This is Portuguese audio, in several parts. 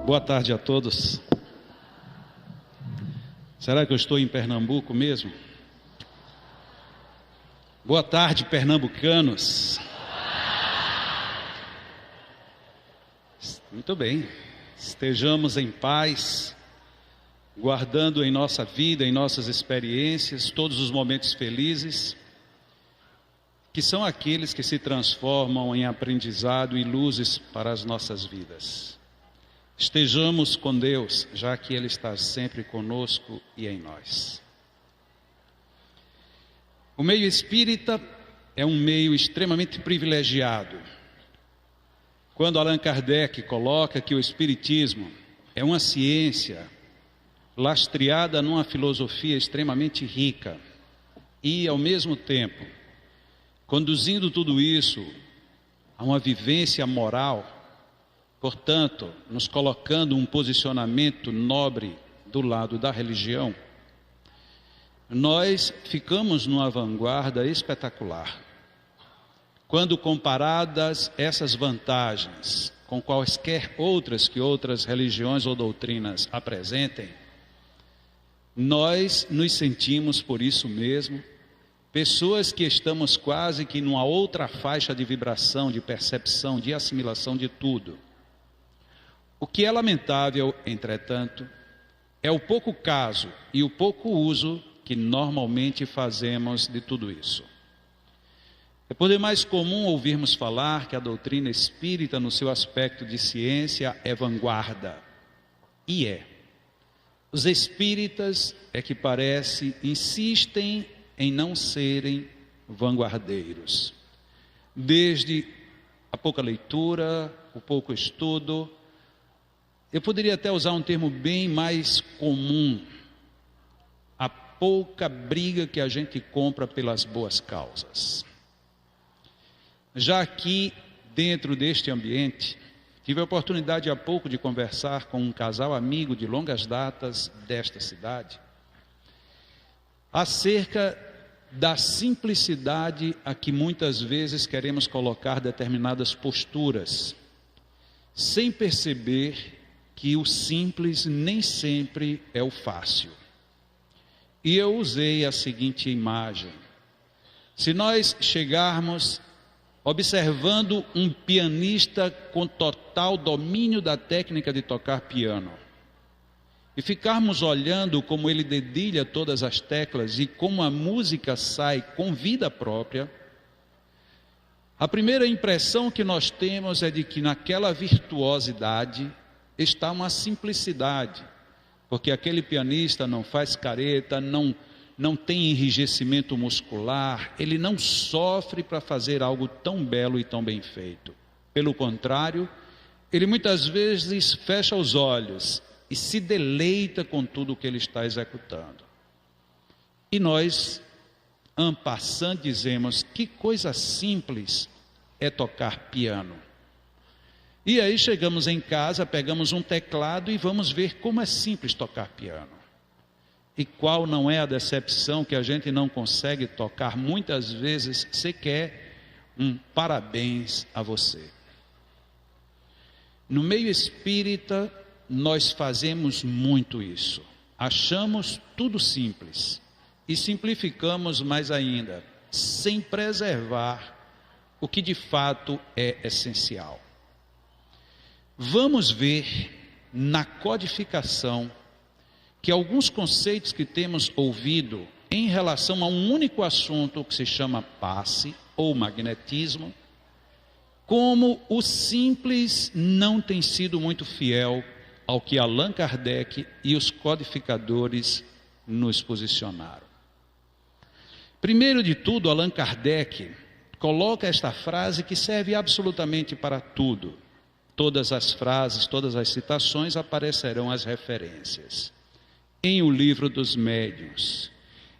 Boa tarde a todos. Será que eu estou em Pernambuco mesmo? Boa tarde, pernambucanos. Muito bem. Estejamos em paz, guardando em nossa vida, em nossas experiências, todos os momentos felizes, que são aqueles que se transformam em aprendizado e luzes para as nossas vidas. Estejamos com Deus, já que Ele está sempre conosco e em nós. O meio espírita é um meio extremamente privilegiado. Quando Allan Kardec coloca que o espiritismo é uma ciência lastreada numa filosofia extremamente rica e, ao mesmo tempo, conduzindo tudo isso a uma vivência moral, portanto, nos colocando um posicionamento nobre do lado da religião, nós ficamos numa vanguarda espetacular. Quando comparadas essas vantagens com quaisquer outras que outras religiões ou doutrinas apresentem, nós nos sentimos, por isso mesmo, pessoas que estamos quase que numa outra faixa de vibração, de percepção, de assimilação de tudo. O que é lamentável, entretanto, é o pouco caso e o pouco uso que normalmente fazemos de tudo isso. É por demais comum ouvirmos falar que a doutrina espírita, no seu aspecto de ciência, é vanguarda. E é. Os espíritas, é que parece, insistem em não serem vanguardeiros. Desde a pouca leitura, o pouco estudo, eu poderia até usar um termo bem mais comum, a pouca briga que a gente compra pelas boas causas. Já aqui, dentro deste ambiente, tive a oportunidade há pouco de conversar com um casal amigo de longas datas desta cidade, acerca da simplicidade a que muitas vezes queremos colocar determinadas posturas, sem perceber que o simples nem sempre é o fácil. E eu usei a seguinte imagem: se nós chegarmos observando um pianista com total domínio da técnica de tocar piano, e ficarmos olhando como ele dedilha todas as teclas e como a música sai com vida própria, a primeira impressão que nós temos é de que naquela virtuosidade está uma simplicidade, porque aquele pianista não faz careta, não tem enrijecimento muscular, ele não sofre para fazer algo tão belo e tão bem feito. Pelo contrário, ele muitas vezes fecha os olhos e se deleita com tudo o que ele está executando. E nós, en passant, dizemos: que coisa simples é tocar piano. E aí chegamos em casa, pegamos um teclado e vamos ver como é simples tocar piano. E qual não é a decepção que a gente não consegue tocar muitas vezes sequer um parabéns a você. No meio espírita, nós fazemos muito isso. Achamos tudo simples e simplificamos mais ainda, sem preservar o que de fato é essencial. Vamos ver na codificação que alguns conceitos que temos ouvido em relação a um único assunto que se chama passe ou magnetismo, como o simples não tem sido muito fiel ao que Allan Kardec e os codificadores nos posicionaram. Primeiro de tudo, Allan Kardec coloca esta frase que serve absolutamente para tudo. Todas as frases, todas as citações aparecerão as referências. Em O Livro dos Médiuns,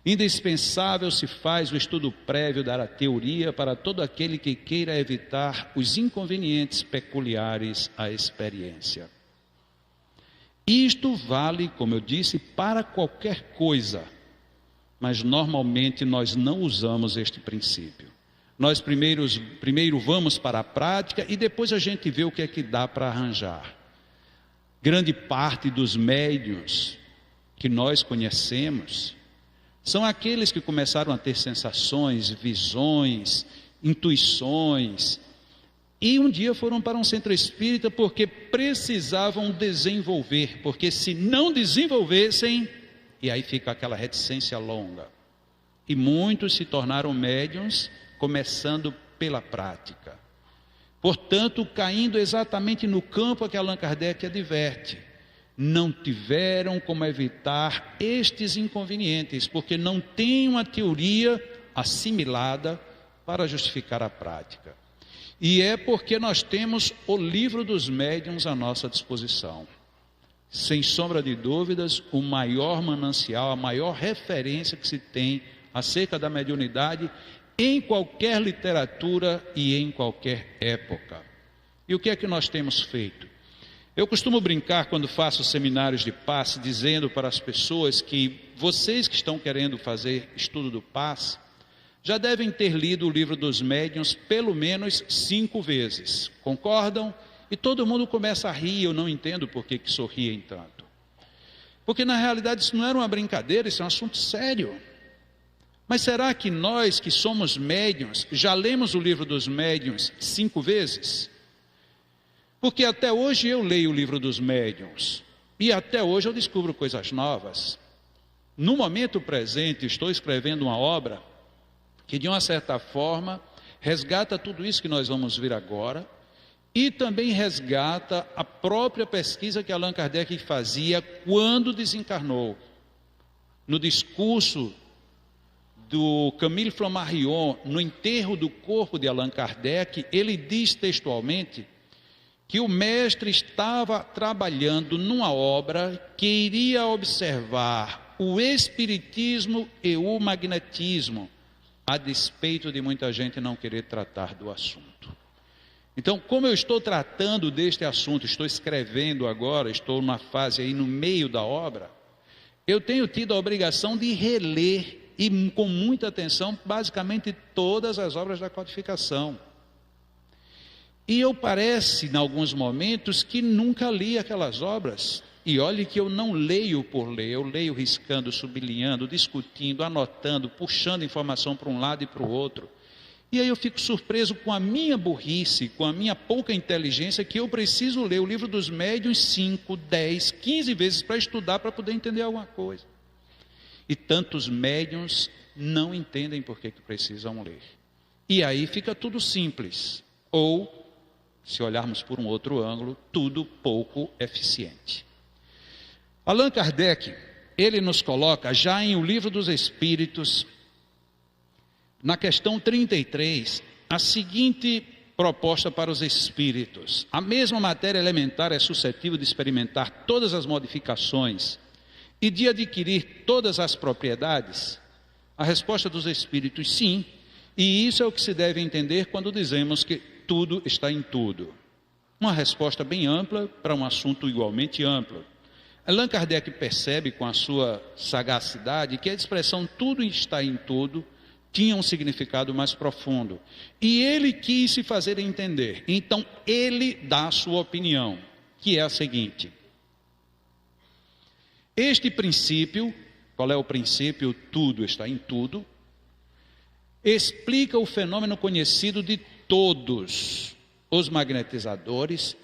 indispensável se faz o estudo prévio da teoria para todo aquele que queira evitar os inconvenientes peculiares à experiência. Isto vale, como eu disse, para qualquer coisa, mas normalmente nós não usamos este princípio. Nós primeiro vamos para a prática e depois a gente vê o que é que dá para arranjar. Grande parte dos médiuns que nós conhecemos são aqueles que começaram a ter sensações, visões, intuições, e um dia foram para um centro espírita porque precisavam desenvolver, porque se não desenvolvessem, e aí fica aquela reticência longa. E muitos se tornaram médiuns, começando pela prática. Portanto, caindo exatamente no campo a que Allan Kardec adverte. Não tiveram como evitar estes inconvenientes, porque não têm uma teoria assimilada para justificar a prática. E é porque nós temos o livro dos médiuns à nossa disposição. Sem sombra de dúvidas, o maior manancial, a maior referência que se tem acerca da mediunidade em qualquer literatura e em qualquer época. E o que é que nós temos feito? Eu costumo brincar quando faço seminários de passe, dizendo para as pessoas que vocês que estão querendo fazer estudo do passe, já devem ter lido o livro dos médiuns pelo menos 5 vezes. Concordam? E todo mundo começa a rir. Eu não entendo por que sorriem tanto. Porque na realidade isso não era uma brincadeira, isso é um assunto sério. Mas será que nós que somos médiuns, já lemos o livro dos médiuns 5 vezes? Porque até hoje eu leio o livro dos médiuns, e até hoje eu descubro coisas novas. No momento presente estou escrevendo uma obra que de uma certa forma resgata tudo isso que nós vamos ver agora, e também resgata a própria pesquisa que Allan Kardec fazia quando desencarnou. No discurso do Camille Flammarion, no enterro do corpo de Allan Kardec, ele diz textualmente que o mestre estava trabalhando numa obra que iria observar o espiritismo e o magnetismo, a despeito de muita gente não querer tratar do assunto. Então, como eu estou tratando deste assunto, estou escrevendo agora, estou numa fase aí no meio da obra, eu tenho tido a obrigação de reler, e com muita atenção, basicamente todas as obras da codificação. E eu parece, em alguns momentos, que nunca li aquelas obras. E olhe que eu não leio por ler, eu leio riscando, sublinhando, discutindo, anotando, puxando informação para um lado e para o outro. E aí eu fico surpreso com a minha burrice, com a minha pouca inteligência, que eu preciso ler o livro dos médiuns 5, 10, 15 vezes para estudar, para poder entender alguma coisa. E tantos médiuns não entendem por que precisam ler. E aí fica tudo simples. Ou, se olharmos por um outro ângulo, tudo pouco eficiente. Allan Kardec, ele nos coloca já em O Livro dos Espíritos, na questão 33, a seguinte proposta para os espíritos. A mesma matéria elementar é suscetível de experimentar todas as modificações e de adquirir todas as propriedades? A resposta dos espíritos, sim. E isso é o que se deve entender quando dizemos que tudo está em tudo. Uma resposta bem ampla para um assunto igualmente amplo. Allan Kardec percebe com a sua sagacidade que a expressão tudo está em tudo tinha um significado mais profundo. E ele quis se fazer entender. Então ele dá a sua opinião, que é a seguinte: este princípio, qual é o princípio? Tudo está em tudo, explica o fenômeno conhecido de todos os magnetizadores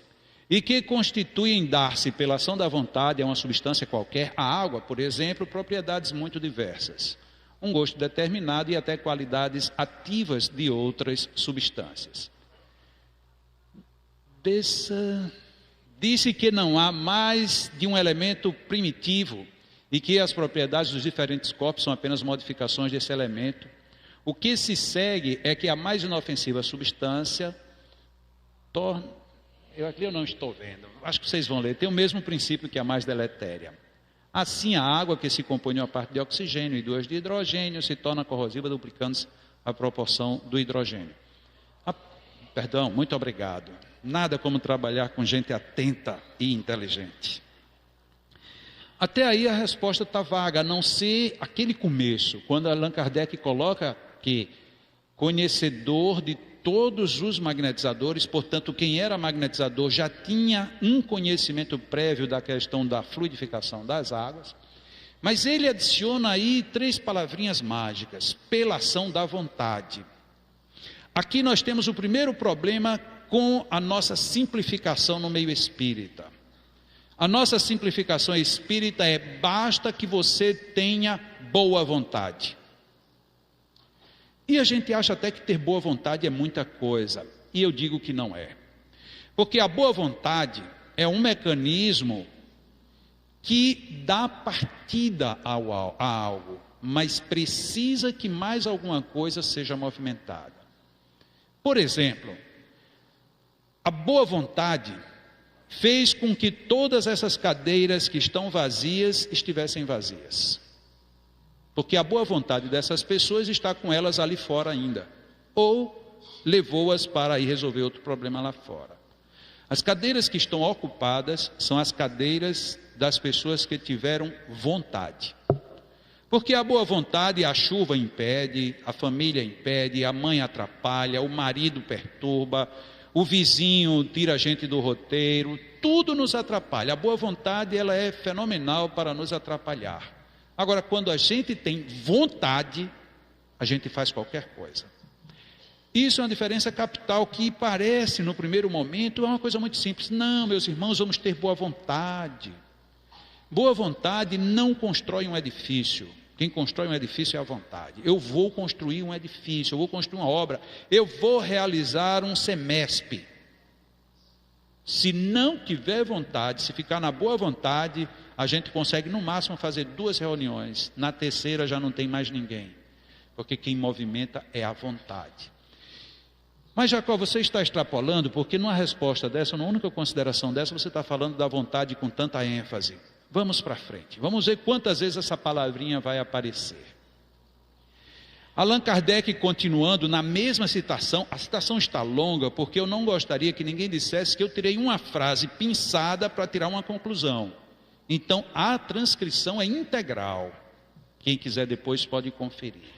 e que constituem dar-se pela ação da vontade a uma substância qualquer, a água, por exemplo, propriedades muito diversas, um gosto determinado e até qualidades ativas de outras substâncias. Disse que não há mais de um elemento primitivo e que as propriedades dos diferentes corpos são apenas modificações desse elemento. O que se segue é que a mais inofensiva substância torna... Aqui eu não estou vendo, acho que vocês vão ler, tem o mesmo princípio que a mais deletéria. Assim, a água, que se compõe de uma parte de oxigênio e 2 de hidrogênio, se torna corrosiva, duplicando-se a proporção do hidrogênio. Perdão, muito obrigado. Nada como trabalhar com gente atenta e inteligente. Até aí a resposta está vaga, a não ser aquele começo, quando Allan Kardec coloca que conhecedor de todos os magnetizadores, portanto, quem era magnetizador já tinha um conhecimento prévio da questão da fluidificação das águas, mas ele adiciona aí 3 palavrinhas mágicas: pela ação da vontade. Aqui nós temos o primeiro problema com a nossa simplificação no meio espírita. A nossa simplificação espírita é: basta que você tenha boa vontade. E a gente acha até que ter boa vontade é muita coisa, e eu digo que não é. Porque a boa vontade é um mecanismo que dá partida a algo, mas precisa que mais alguma coisa seja movimentada. Por exemplo, a boa vontade fez com que todas essas cadeiras que estão vazias estivessem vazias. Porque a boa vontade dessas pessoas está com elas ali fora ainda, ou levou-as para ir resolver outro problema lá fora. As cadeiras que estão ocupadas são as cadeiras das pessoas que tiveram vontade. Porque a boa vontade, a chuva impede, a família impede, a mãe atrapalha, o marido perturba, o vizinho tira a gente do roteiro, tudo nos atrapalha. A boa vontade, ela é fenomenal para nos atrapalhar. Agora, quando a gente tem vontade, a gente faz qualquer coisa. Isso é uma diferença capital que parece, no primeiro momento, é uma coisa muito simples. Não, meus irmãos, vamos ter boa vontade. Boa vontade não constrói um edifício. Quem constrói um edifício é a vontade. Eu vou construir um edifício, eu vou construir uma obra, eu vou realizar um semestre. Se não tiver vontade, se ficar na boa vontade, a gente consegue no máximo fazer 2 reuniões. Na terceira já não tem mais ninguém, porque quem movimenta é a vontade. Mas Jacó, você está extrapolando, porque numa resposta dessa, numa única consideração dessa, você está falando da vontade com tanta ênfase. Vamos para frente, vamos ver quantas vezes essa palavrinha vai aparecer. Allan Kardec, continuando na mesma citação, a citação está longa, porque eu não gostaria que ninguém dissesse que eu tirei uma frase pinçada para tirar uma conclusão. Então, a transcrição é integral. Quem quiser depois pode conferir.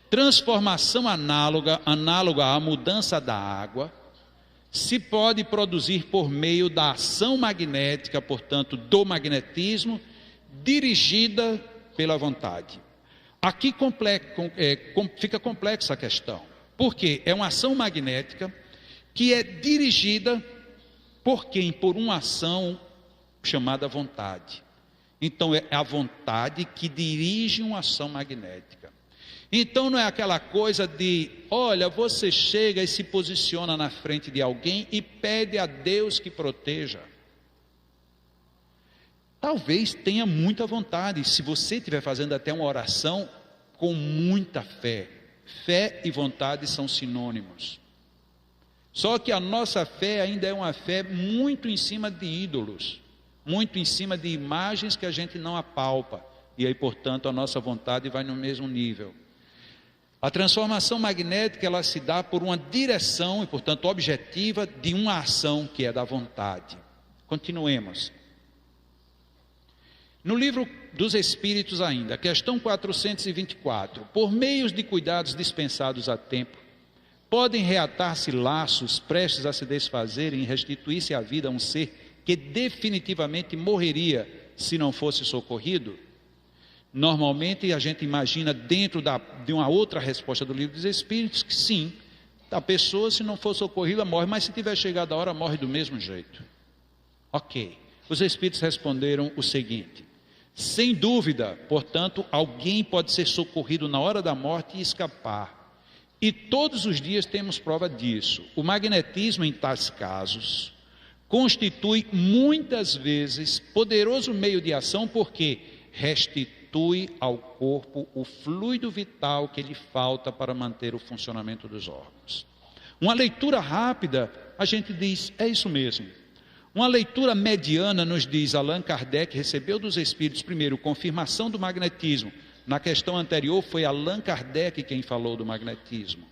Transformação análoga à mudança da água se pode produzir por meio da ação magnética, portanto, do magnetismo, dirigida pela vontade. Aqui fica complexa a questão, porque é uma ação magnética que é dirigida por quem? Por uma ação chamada vontade. Então é a vontade que dirige uma ação magnética. Então não é aquela coisa de, olha, você chega e se posiciona na frente de alguém e pede a Deus que proteja. Talvez tenha muita vontade, se você estiver fazendo até uma oração com muita fé. Fé e vontade são sinônimos. Só que a nossa fé ainda é uma fé muito em cima de ídolos, muito em cima de imagens que a gente não apalpa. E aí, portanto, a nossa vontade vai no mesmo nível. A transformação magnética, ela se dá por uma direção e, portanto, objetiva de uma ação que é da vontade. Continuemos. No livro dos Espíritos ainda, questão 424, por meios de cuidados dispensados a tempo, podem reatar-se laços prestes a se desfazerem e restituir-se à vida a um ser que definitivamente morreria se não fosse socorrido? Normalmente a gente imagina dentro de uma outra resposta do livro dos Espíritos que sim, a pessoa se não for socorrida morre, mas se tiver chegado a hora morre do mesmo jeito. Ok, os Espíritos responderam o seguinte: sem dúvida, portanto, alguém pode ser socorrido na hora da morte e escapar. E todos os dias temos prova disso. O magnetismo, em tais casos, constitui muitas vezes poderoso meio de ação, porque restitui ao corpo o fluido vital que lhe falta para manter o funcionamento dos órgãos. Uma leitura rápida, a gente diz, é isso mesmo. Uma leitura mediana nos diz, Allan Kardec recebeu dos Espíritos, primeiro, confirmação do magnetismo. Na questão anterior foi Allan Kardec quem falou do magnetismo.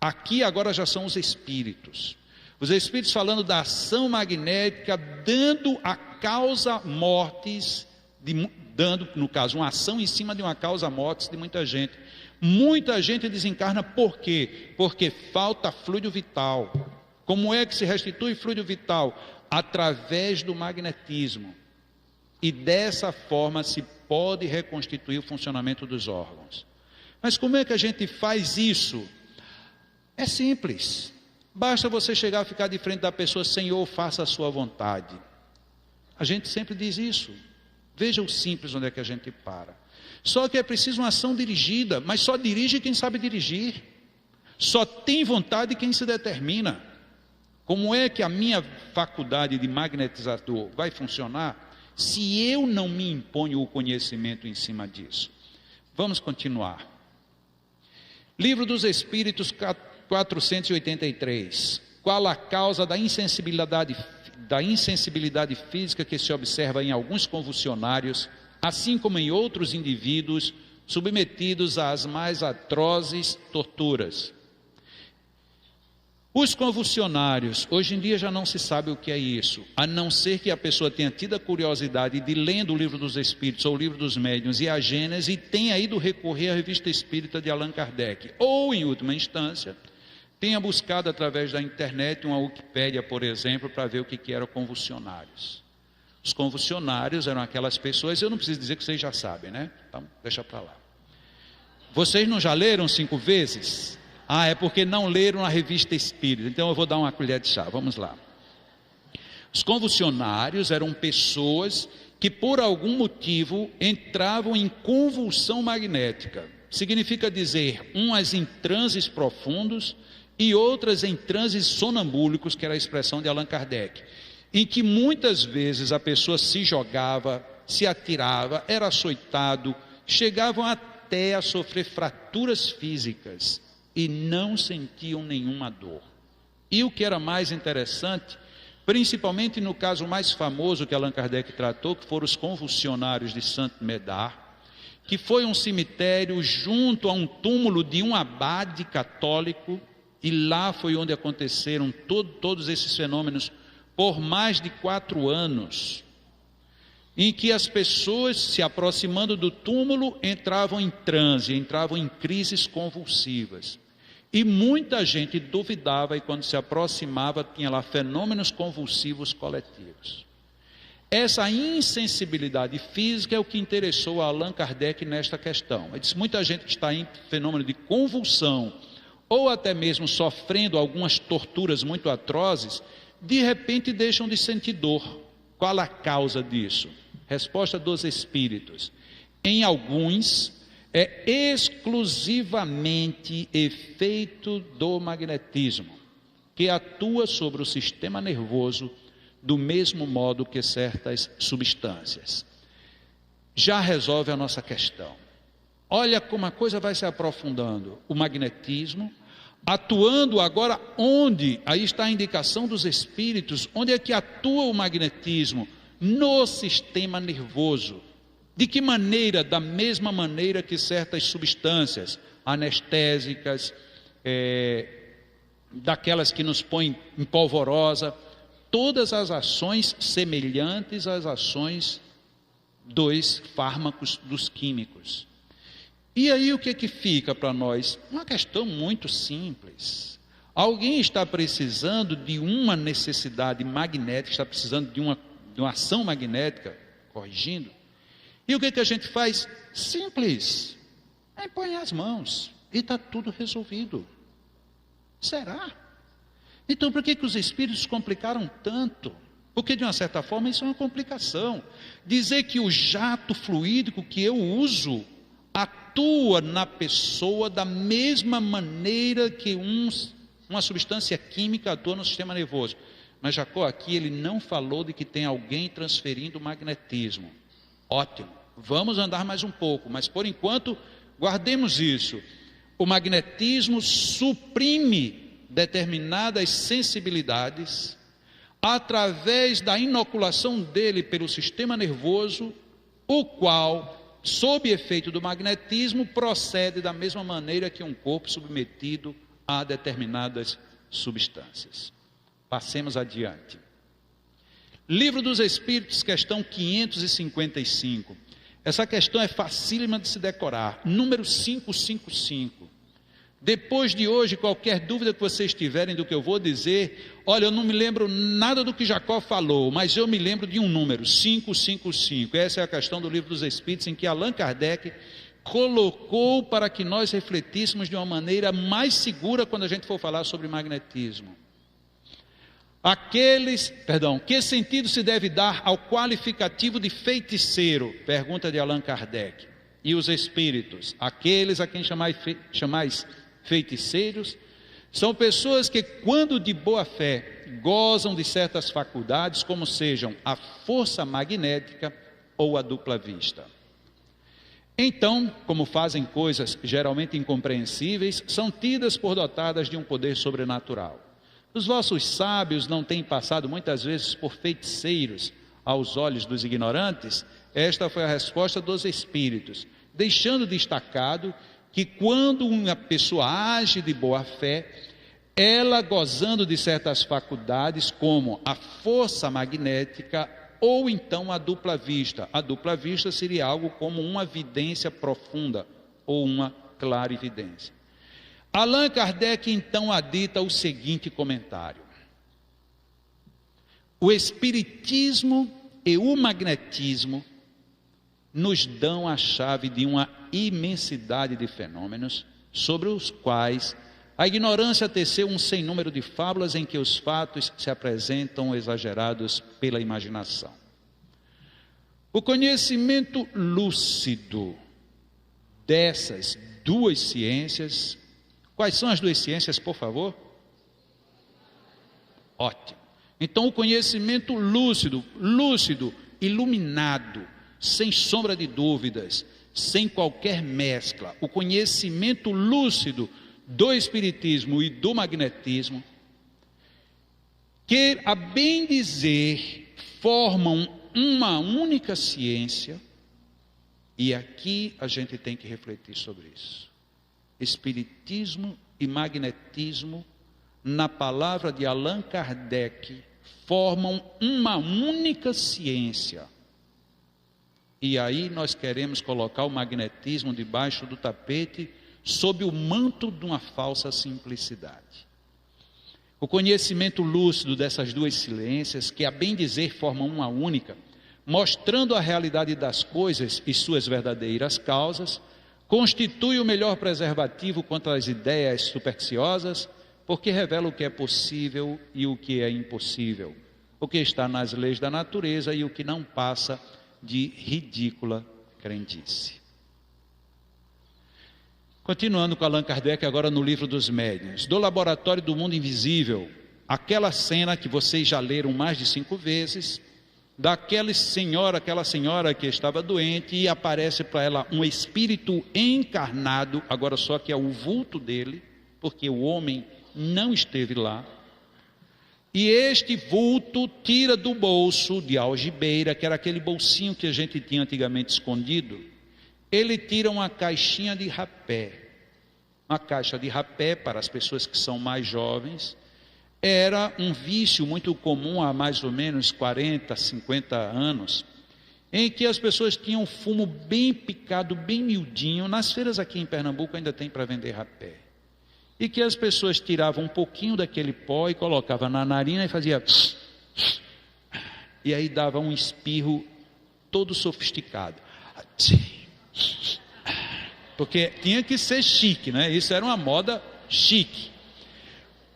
Aqui agora já são os Espíritos. Os Espíritos falando da ação magnética, dando a causa mortis, dando, no caso, uma ação em cima de uma causa mortis de muita gente. Muita gente desencarna por quê? Porque falta fluido vital. Como é que se restitui fluido vital? Através do magnetismo. E dessa forma se pode reconstituir o funcionamento dos órgãos. Mas como é que a gente faz isso? É simples. Basta você chegar a ficar de frente da pessoa: Senhor, faça a sua vontade. A gente sempre diz isso. Veja o simples onde é que a gente para. Só que é preciso uma ação dirigida, mas só dirige quem sabe dirigir. Só tem vontade quem se determina. Como é que a minha faculdade de magnetizador vai funcionar se eu não me imponho o conhecimento em cima disso? Vamos continuar. Livro dos Espíritos 483. Qual a causa da insensibilidade física que se observa em alguns convulsionários, assim como em outros indivíduos submetidos às mais atrozes torturas? Os convulsionários, hoje em dia já não se sabe o que é isso, a não ser que a pessoa tenha tido a curiosidade de lendo o Livro dos Espíritos ou o Livro dos Médiuns e a Gênese, e tenha ido recorrer à Revista Espírita de Allan Kardec, ou em última instância tenha buscado através da internet uma Wikipédia, por exemplo, para ver o que eram convulsionários. Os convulsionários eram aquelas pessoas, eu não preciso dizer que vocês já sabem, né? Então, deixa para lá. Vocês não já leram 5 vezes? É porque não leram a Revista Espírita. Então eu vou dar uma colher de chá, vamos lá. Os convulsionários eram pessoas que por algum motivo entravam em convulsão magnética. Significa dizer, umas em transes profundos e outras em transes sonambúlicos, que era a expressão de Allan Kardec, em que muitas vezes a pessoa se jogava, se atirava, era açoitado, chegavam até a sofrer fraturas físicas e não sentiam nenhuma dor. E o que era mais interessante, principalmente no caso mais famoso que Allan Kardec tratou, que foram os convulsionários de Saint-Médard, que foi um cemitério junto a um túmulo de um abade católico, e lá foi onde aconteceram todos esses fenômenos por mais de 4 anos, em que as pessoas, se aproximando do túmulo, entravam em transe, entravam em crises convulsivas. E muita gente duvidava, e quando se aproximava tinha lá fenômenos convulsivos coletivos. Essa insensibilidade física é o que interessou a Allan Kardec nesta questão. Ele disse: muita gente que está em fenômeno de convulsão, ou até mesmo sofrendo algumas torturas muito atrozes, de repente deixam de sentir dor. Qual a causa disso? Resposta dos Espíritos: em alguns é exclusivamente efeito do magnetismo, que atua sobre o sistema nervoso do mesmo modo que certas substâncias. Já resolve a nossa questão. Olha como a coisa vai se aprofundando. O magnetismo atuando agora onde? Aí está a indicação dos Espíritos. Onde é que atua o magnetismo? No sistema nervoso. De que maneira? Da mesma maneira que certas substâncias anestésicas, daquelas que nos põem em polvorosa, todas as ações semelhantes às ações dos fármacos, dos químicos. E aí o que fica para nós? Uma questão muito simples. Alguém está precisando de uma necessidade magnética, está precisando de uma ação magnética, corrigindo. E o que a gente faz? Simples. Põe as mãos e está tudo resolvido. Será? Então por que os Espíritos complicaram tanto? Porque de uma certa forma isso é uma complicação. Dizer que o jato fluídico que eu uso atua na pessoa da mesma maneira que uma substância química atua no sistema nervoso. Mas Jacó aqui ele não falou de que tem alguém transferindo magnetismo. Ótimo, vamos andar mais um pouco, mas por enquanto guardemos isso. O magnetismo suprime determinadas sensibilidades através da inoculação dele pelo sistema nervoso, o qual, sob efeito do magnetismo, procede da mesma maneira que um corpo submetido a determinadas substâncias. Passemos adiante. Livro dos Espíritos, questão 555. Essa questão é facílima de se decorar. Número 555. Depois de hoje, qualquer dúvida que vocês tiverem do que eu vou dizer, olha, eu não me lembro nada do que Jacó falou, mas eu me lembro de um número, 555. Essa é a questão do Livro dos Espíritos, em que Allan Kardec colocou para que nós refletíssemos de uma maneira mais segura quando a gente for falar sobre magnetismo. Que sentido se deve dar ao qualificativo de feiticeiro? Pergunta de Allan Kardec. E os espíritos, aqueles a quem chamais feiticeiros, são pessoas que, quando de boa fé, gozam de certas faculdades, como sejam a força magnética ou a dupla vista. Então, como fazem coisas geralmente incompreensíveis, são tidas por dotadas de um poder sobrenatural. Os vossos sábios não têm passado muitas vezes por feiticeiros aos olhos dos ignorantes? Esta foi a resposta dos espíritos, deixando destacado que quando uma pessoa age de boa fé, ela gozando de certas faculdades como a força magnética ou então a dupla vista. A dupla vista seria algo como uma vidência profunda ou uma clarividência. Allan Kardec então adita o seguinte comentário: o espiritismo e o magnetismo nos dão a chave de uma imensidade de fenômenos sobre os quais a ignorância teceu um sem número de fábulas em que os fatos se apresentam exagerados pela imaginação. O conhecimento lúcido dessas duas ciências. Quais são as duas ciências, por favor? Ótimo. Então, o conhecimento lúcido, iluminado, sem sombra de dúvidas, sem qualquer mescla, o conhecimento lúcido do espiritismo e do magnetismo, que, a bem dizer, formam uma única ciência, e aqui a gente tem que refletir sobre isso. Espiritismo e magnetismo, na palavra de Allan Kardec, formam uma única ciência. E aí nós queremos colocar o magnetismo debaixo do tapete, sob o manto de uma falsa simplicidade. O conhecimento lúcido dessas duas ciências, que a bem dizer formam uma única, mostrando a realidade das coisas e suas verdadeiras causas, constitui o melhor preservativo contra as ideias supersticiosas, porque revela o que é possível e o que é impossível, o que está nas leis da natureza e o que não passa de ridícula crendice. Continuando com Allan Kardec, agora no Livro dos Médiuns, do Laboratório do Mundo Invisível, aquela cena que vocês já leram mais de 5 vezes, aquela senhora que estava doente, e aparece para ela um espírito encarnado, agora só que é o vulto dele, porque o homem não esteve lá, e este vulto tira do bolso de algibeira, que era aquele bolsinho que a gente tinha antigamente escondido, ele tira uma caixinha de rapé. Uma caixa de rapé, para as pessoas que são mais jovens, era um vício muito comum há mais ou menos 40, 50 anos, em que as pessoas tinham fumo bem picado, bem miudinho. Nas feiras aqui em Pernambuco ainda tem para vender rapé. E que as pessoas tiravam um pouquinho daquele pó e colocavam na narina e fazia... E aí dava um espirro todo sofisticado. Porque tinha que ser chique, né? Isso era uma moda chique.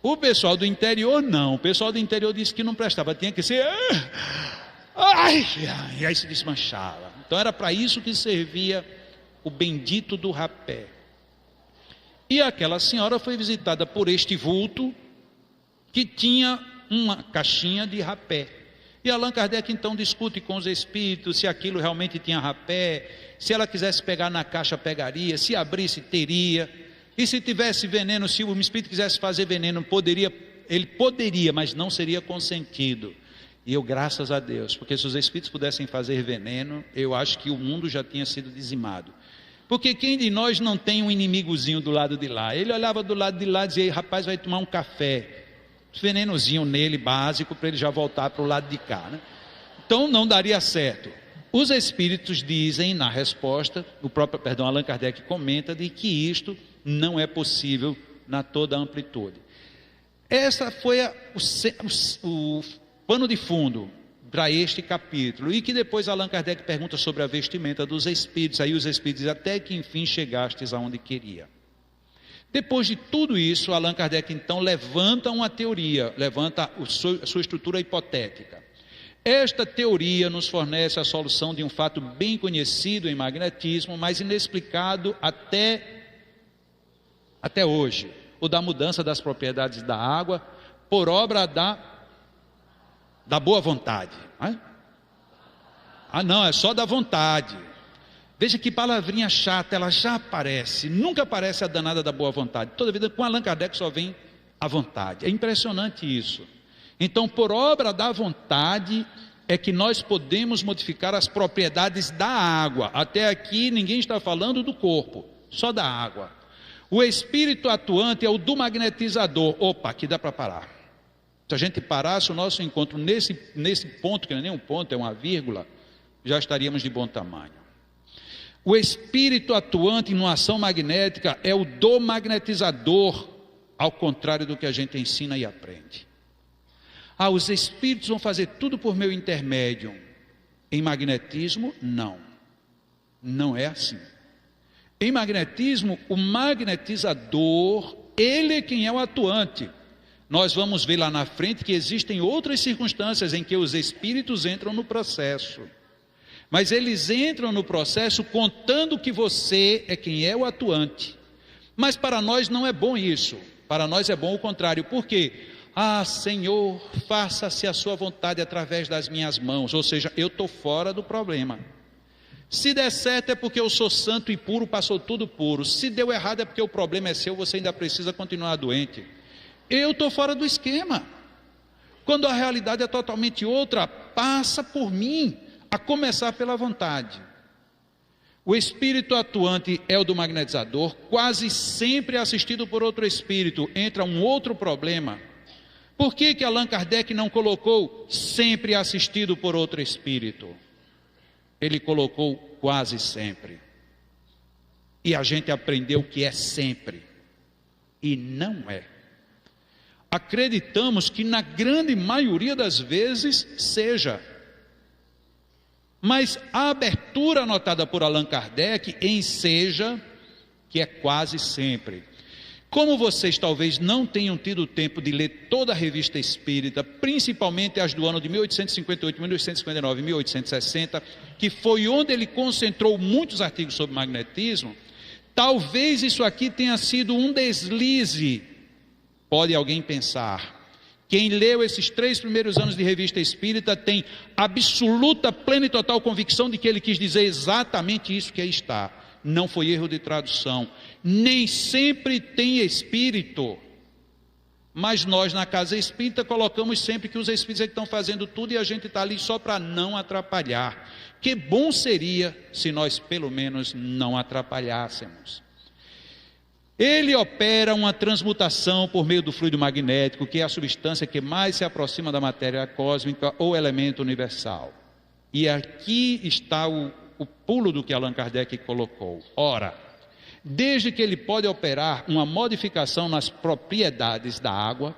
O pessoal do interior não, o pessoal do interior disse que não prestava, tinha que ser... E aí se desmanchava. Então era para isso que servia o bendito do rapé. E aquela senhora foi visitada por este vulto que tinha uma caixinha de rapé. E Allan Kardec então discute com os espíritos se aquilo realmente tinha rapé, se ela quisesse pegar na caixa pegaria, se abrisse teria, e se tivesse veneno, se o espírito quisesse fazer veneno, ele poderia, mas não seria consentido. E eu, graças a Deus, porque se os espíritos pudessem fazer veneno, eu acho que o mundo já tinha sido dizimado. Porque quem de nós não tem um inimigozinho do lado de lá? Ele olhava do lado de lá e dizia: rapaz, vai tomar um café, venenozinho nele, básico, para ele já voltar para o lado de cá, né? Então não daria certo. Os espíritos dizem na resposta, Allan Kardec comenta de que isto não é possível na toda a amplitude. Essa foi o pano de fundo para este capítulo, e que depois Allan Kardec pergunta sobre a vestimenta dos espíritos. Aí os espíritos dizem: até que enfim chegastes aonde queria. Depois de tudo isso, Allan Kardec então levanta uma teoria, levanta a sua estrutura hipotética. Esta teoria nos fornece a solução de um fato bem conhecido em magnetismo, mas inexplicado até hoje: o da mudança das propriedades da água por obra da boa vontade. Não, é só da vontade. Veja que palavrinha chata, ela já aparece, nunca aparece a danada da boa vontade. Toda vida com Allan Kardec só vem a vontade. É impressionante isso. Então, por obra da vontade é que nós podemos modificar as propriedades da água. Até aqui ninguém está falando do corpo, só da água. O espírito atuante é o do magnetizador. Opa, aqui dá para parar. Se a gente parasse o nosso encontro nesse ponto, que não é nem um ponto, é uma vírgula, já estaríamos de bom tamanho. O espírito atuante em uma ação magnética é o do magnetizador, ao contrário do que a gente ensina e aprende. Os espíritos vão fazer tudo por meu intermédio. Em magnetismo, não. Não é assim. Em magnetismo, o magnetizador, ele é quem é o atuante. Nós vamos ver lá na frente que existem outras circunstâncias em que os espíritos entram no processo. Mas eles entram no processo contando que você é quem é o atuante. Mas para nós não é bom isso. Para nós é bom o contrário. Por quê? Senhor, faça-se a sua vontade através das minhas mãos. Ou seja, eu estou fora do problema. Se der certo é porque eu sou santo e puro, passou tudo puro. Se deu errado é porque o problema é seu, você ainda precisa continuar doente. Eu estou fora do esquema. Quando a realidade é totalmente outra, passa por mim, a começar pela vontade. O espírito atuante é o do magnetizador, quase sempre assistido por outro espírito. Entra um outro problema. Por que Allan Kardec não colocou sempre assistido por outro espírito? Ele colocou quase sempre. E a gente aprendeu que é sempre. E não é. Acreditamos que na grande maioria das vezes seja. Mas a abertura anotada por Allan Kardec em seja, que é quase sempre. Como vocês talvez não tenham tido tempo de ler toda a revista espírita, principalmente as do ano de 1858, 1859 e 1860, que foi onde ele concentrou muitos artigos sobre magnetismo, talvez isso aqui tenha sido um deslize. Pode alguém pensar. Quem leu esses 3 primeiros anos de revista espírita tem absoluta, plena e total convicção de que ele quis dizer exatamente isso que aí está. Não foi erro de tradução. Nem sempre tem espírito. Mas nós na casa espírita colocamos sempre que os espíritos é que estão fazendo tudo e a gente está ali só para não atrapalhar. Que bom seria se nós pelo menos não atrapalhássemos. Ele opera uma transmutação por meio do fluido magnético, que é a substância que mais se aproxima da matéria cósmica ou elemento universal. E aqui está o pulo do que Allan Kardec colocou. Ora, desde que ele pode operar uma modificação nas propriedades da água,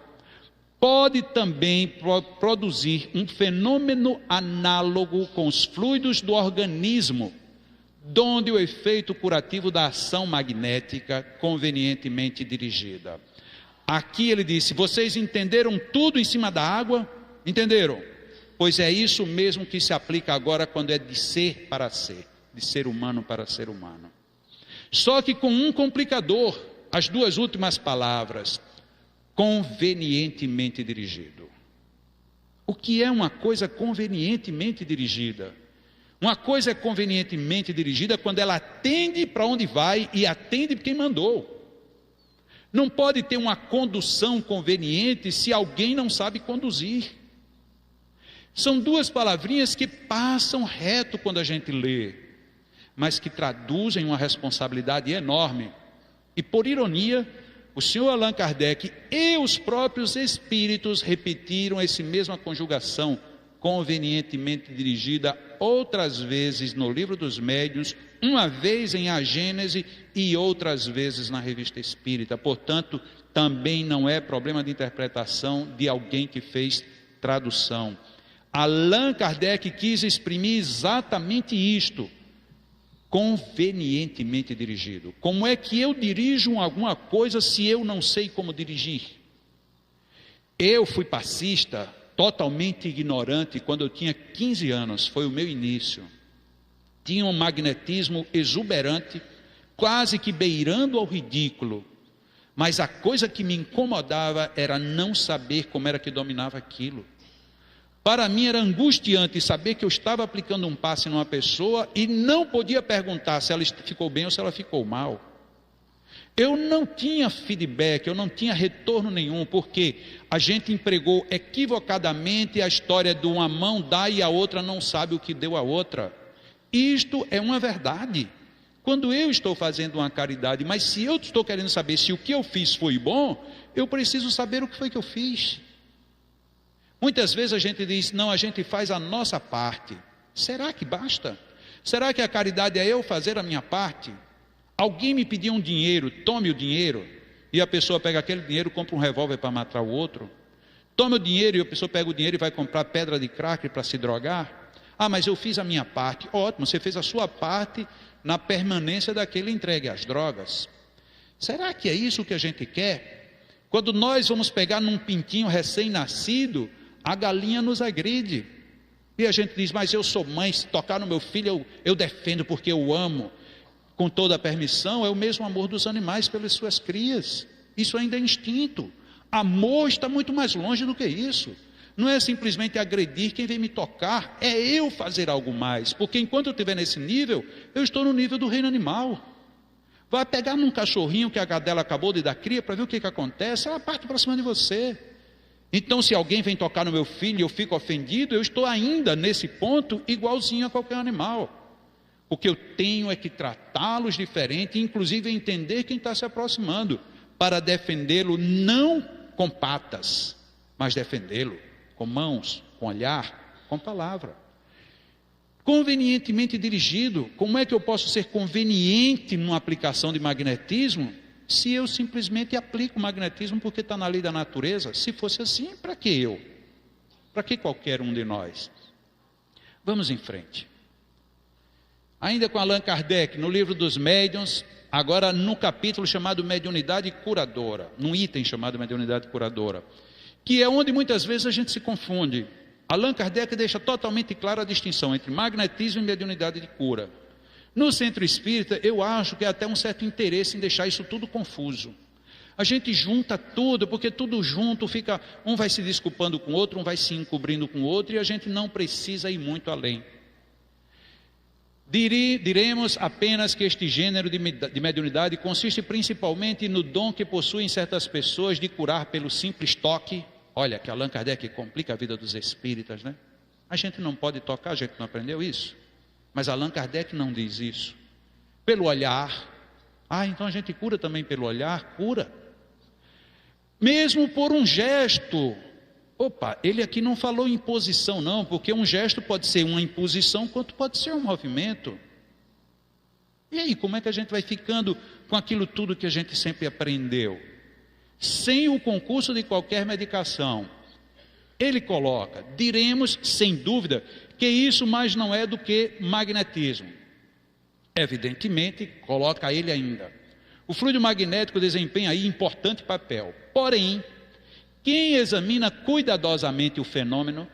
pode também produzir um fenômeno análogo com os fluidos do organismo, donde o efeito curativo da ação magnética convenientemente dirigida. Aqui ele disse: vocês entenderam tudo em cima da água? Entenderam? Pois é isso mesmo que se aplica agora quando é de ser para ser, de ser humano para ser humano. Só que com um complicador, as 2 últimas palavras: convenientemente dirigido. O que é uma coisa convenientemente dirigida? Uma coisa é convenientemente dirigida quando ela atende para onde vai e atende quem mandou. Não pode ter uma condução conveniente se alguém não sabe conduzir. São 2 palavrinhas que passam reto quando a gente lê, mas que traduzem uma responsabilidade enorme. E por ironia, o senhor Allan Kardec e os próprios espíritos repetiram essa mesma conjugação, convenientemente dirigida outras vezes no Livro dos Médiuns, uma vez em A Gênese e outras vezes na Revista Espírita. Portanto, também não é problema de interpretação de alguém que fez tradução. Allan Kardec quis exprimir exatamente isto: convenientemente dirigido. Como é que eu dirijo alguma coisa se eu não sei como dirigir? Eu fui passista, totalmente ignorante, quando eu tinha 15 anos, foi o meu início. Tinha um magnetismo exuberante, quase que beirando ao ridículo, mas a coisa que me incomodava era não saber como era que dominava aquilo. Para mim era angustiante saber que eu estava aplicando um passe numa pessoa e não podia perguntar se ela ficou bem ou se ela ficou mal. Eu não tinha feedback, eu não tinha retorno nenhum, porque a gente empregou equivocadamente a história de uma mão dá e a outra não sabe o que deu a outra. Isto é uma verdade. Quando eu estou fazendo uma caridade, mas se eu estou querendo saber se o que eu fiz foi bom, eu preciso saber o que foi que eu fiz. Muitas vezes a gente diz, não, a gente faz a nossa parte. Será que basta? Será que a caridade é eu fazer a minha parte? Alguém me pediu um dinheiro, tome o dinheiro, e a pessoa pega aquele dinheiro e compra um revólver para matar o outro. Tome o dinheiro e a pessoa pega o dinheiro e vai comprar pedra de crack para se drogar. Ah, mas eu fiz a minha parte. Ótimo, você fez a sua parte na permanência daquele entregue às drogas. Será que é isso que a gente quer? Quando nós vamos pegar num pintinho recém-nascido, a galinha nos agride. E a gente diz, mas eu sou mãe, se tocar no meu filho eu defendo porque eu amo. Com toda a permissão, é o mesmo amor dos animais pelas suas crias. Isso ainda é instinto. Amor está muito mais longe do que isso. Não é simplesmente agredir quem vem me tocar, é eu fazer algo mais, porque enquanto eu estiver nesse nível, eu estou no nível do reino animal. Vai pegar num cachorrinho que a cadela acabou de dar cria para ver o que acontece, ela parte para cima de você. Então, se alguém vem tocar no meu filho e eu fico ofendido, eu estou ainda nesse ponto igualzinho a qualquer animal. O que eu tenho é que tratá-los diferente, inclusive entender quem está se aproximando, para defendê-lo não com patas, mas defendê-lo com mãos, com olhar, com palavra. Convenientemente dirigido. Como é que eu posso ser conveniente numa aplicação de magnetismo, se eu simplesmente aplico o magnetismo porque está na lei da natureza? Se fosse assim, para que eu? Para que qualquer um de nós? Vamos em frente. Ainda com Allan Kardec, no Livro dos Médiuns, agora no capítulo chamado Mediunidade Curadora, num item chamado Mediunidade Curadora, que é onde muitas vezes a gente se confunde. Allan Kardec deixa totalmente clara a distinção entre magnetismo e mediunidade de cura. No Centro Espírita, eu acho que há até um certo interesse em deixar isso tudo confuso. A gente junta tudo, porque tudo junto fica, um vai se desculpando com o outro, um vai se encobrindo com o outro, e a gente não precisa ir muito além. Diremos apenas que este gênero de mediunidade consiste principalmente no dom que possuem certas pessoas de curar pelo simples toque. Olha, que Allan Kardec complica a vida dos espíritas, né? A gente não pode tocar, a gente não aprendeu isso. Mas Allan Kardec não diz isso. Pelo olhar. Ah, então a gente cura também pelo olhar? Cura. Mesmo por um gesto. Opa, ele aqui não falou imposição não, porque um gesto pode ser uma imposição, quanto pode ser um movimento. E aí, como é que a gente vai ficando com aquilo tudo que a gente sempre aprendeu? Sem o concurso de qualquer medicação. Ele coloca, diremos sem dúvida, que isso mais não é do que magnetismo. Evidentemente, coloca ele ainda. O fluido magnético desempenha aí importante papel. Porém, quem examina cuidadosamente o fenômeno,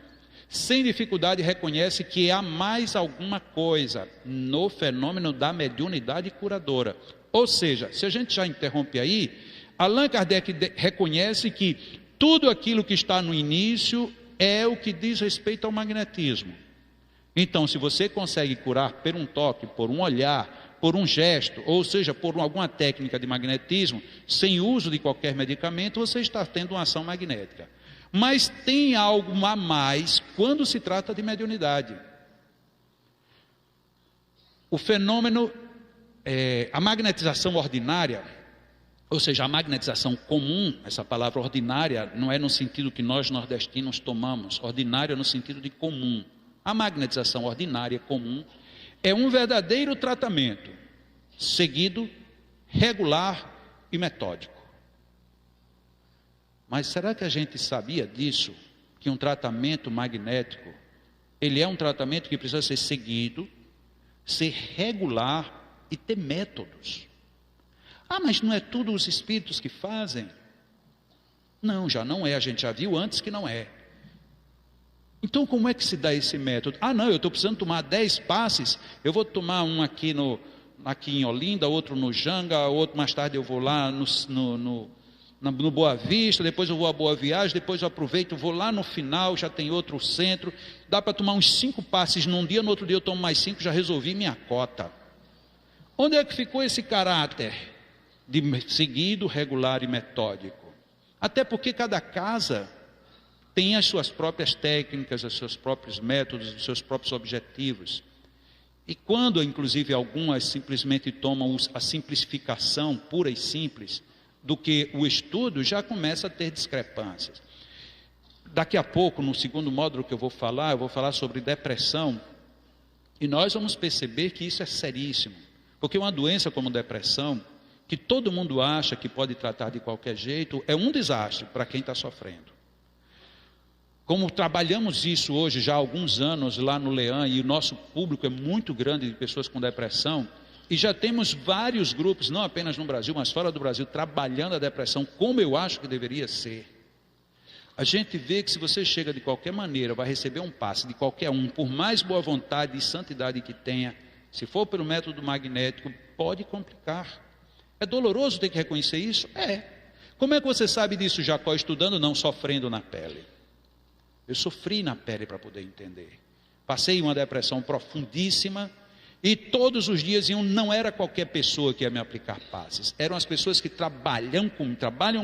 sem dificuldade reconhece que há mais alguma coisa no fenômeno da mediunidade curadora. Ou seja, se a gente já interrompe aí, Allan Kardec reconhece que tudo aquilo que está no início é o que diz respeito ao magnetismo. Então, se você consegue curar por um toque, por um olhar, por um gesto, ou seja, por alguma técnica de magnetismo, sem uso de qualquer medicamento, você está tendo uma ação magnética. Mas tem algo a mais quando se trata de mediunidade. O fenômeno, a magnetização ordinária, Ou seja, a magnetização comum, essa palavra ordinária, não é no sentido que nós nordestinos tomamos, ordinária no sentido de comum. A magnetização ordinária, comum, é um verdadeiro tratamento, seguido, regular e metódico. Mas será que a gente sabia disso? Que um tratamento magnético, ele é um tratamento que precisa ser seguido, ser regular e ter métodos. Mas não é tudo os espíritos que fazem? Não, já não é, a gente já viu antes que não é. Então como é que se dá esse método? Não, eu estou precisando tomar 10 passes, eu vou tomar um aqui em Olinda, outro no Janga, outro mais tarde eu vou lá no Boa Vista, depois eu vou a Boa Viagem, depois eu aproveito, vou lá no final, já tem outro centro, dá para tomar uns 5 passes num dia, no outro dia eu tomo mais 5, já resolvi minha cota. Onde é que ficou esse caráter de seguido, regular e metódico? Até porque cada casa tem as suas próprias técnicas, os seus próprios métodos, os seus próprios objetivos. E quando, inclusive, algumas simplesmente tomam a simplificação pura e simples do que o estudo, já começa a ter discrepâncias. Daqui a pouco, no segundo módulo que eu vou falar sobre depressão, e nós vamos perceber que isso é seríssimo, porque uma doença como depressão, que todo mundo acha que pode tratar de qualquer jeito, é um desastre para quem está sofrendo. Como trabalhamos isso hoje já há alguns anos lá no Leão, e o nosso público é muito grande de pessoas com depressão, e já temos vários grupos, não apenas no Brasil, mas fora do Brasil, trabalhando a depressão como eu acho que deveria ser. A gente vê que se você chega de qualquer maneira, vai receber um passe de qualquer um, por mais boa vontade e santidade que tenha, se for pelo método magnético, pode complicar. É doloroso ter que reconhecer isso? É. Como é que você sabe disso, Jacó, estudando, não sofrendo na pele? Eu sofri na pele para poder entender. Passei uma depressão profundíssima e todos os dias não era qualquer pessoa que ia me aplicar passes. Eram as pessoas que trabalham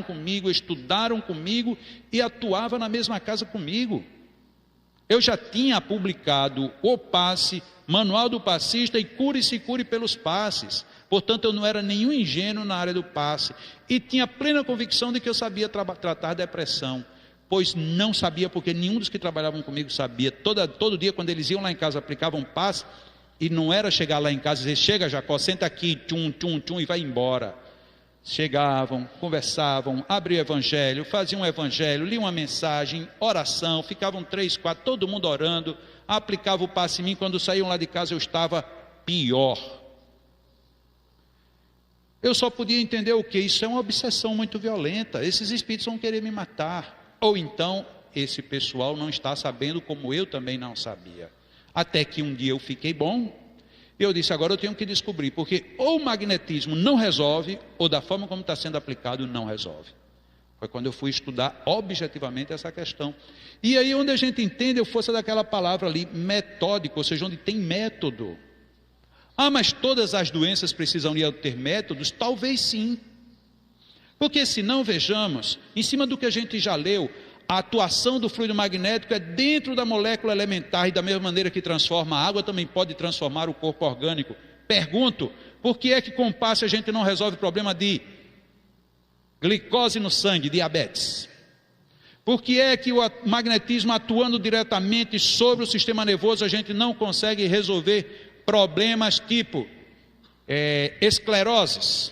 comigo, estudaram comigo e atuavam na mesma casa comigo. Eu já tinha publicado o passe, Manual do Passista e Cure-se Cure pelos Passes. Portanto, eu não era nenhum ingênuo na área do passe e tinha plena convicção de que eu sabia tratar depressão. Pois não sabia, porque nenhum dos que trabalhavam comigo sabia. Todo dia, quando eles iam lá em casa, aplicavam passe, e não era chegar lá em casa e dizer, chega Jacó, senta aqui, tchum, tchum, tchum, e vai embora. Chegavam, conversavam, abriam o evangelho, faziam um evangelho, liam uma mensagem, oração, ficavam 3, 4, todo mundo orando, aplicava o passe em mim. Quando saíam lá de casa eu estava pior. Eu só podia entender o que? Isso é uma obsessão muito violenta, esses espíritos vão querer me matar. Ou então, esse pessoal não está sabendo como eu também não sabia. Até que um dia eu fiquei bom, e eu disse, agora eu tenho que descobrir, porque ou o magnetismo não resolve, ou da forma como está sendo aplicado, não resolve. Foi quando eu fui estudar objetivamente essa questão. E aí onde a gente entende a força daquela palavra ali, metódico, ou seja, onde tem método. Mas todas as doenças precisariam ter métodos? Talvez sim. Porque se não, vejamos, em cima do que a gente já leu, a atuação do fluido magnético é dentro da molécula elementar, e da mesma maneira que transforma a água, também pode transformar o corpo orgânico. Pergunto, por que é que com passe a gente não resolve o problema de glicose no sangue, diabetes? Por que é que o magnetismo atuando diretamente sobre o sistema nervoso, a gente não consegue resolver problemas tipo escleroses?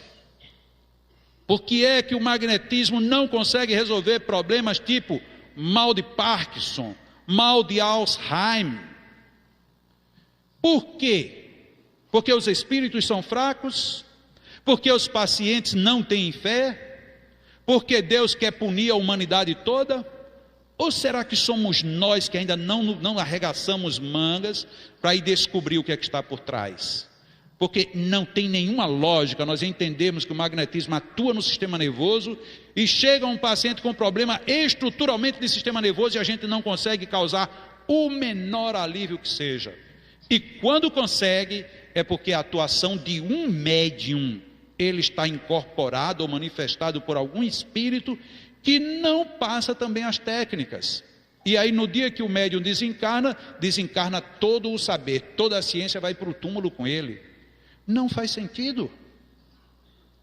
Por que é que o magnetismo não consegue resolver problemas tipo mal de Parkinson, mal de Alzheimer? Por quê? Porque os espíritos são fracos? Porque os pacientes não têm fé? Porque Deus quer punir a humanidade toda? Ou será que somos nós que ainda não arregaçamos mangas para ir descobrir o que é que está por trás? Porque não tem nenhuma lógica nós entendemos que o magnetismo atua no sistema nervoso e chega um paciente com problema estruturalmente de sistema nervoso e a gente não consegue causar o menor alívio que seja. E quando consegue, é porque a atuação de um médium, ele está incorporado ou manifestado por algum espírito que não passa também as técnicas. E aí no dia que o médium desencarna todo o saber, toda a ciência vai para o túmulo com ele. Não faz sentido.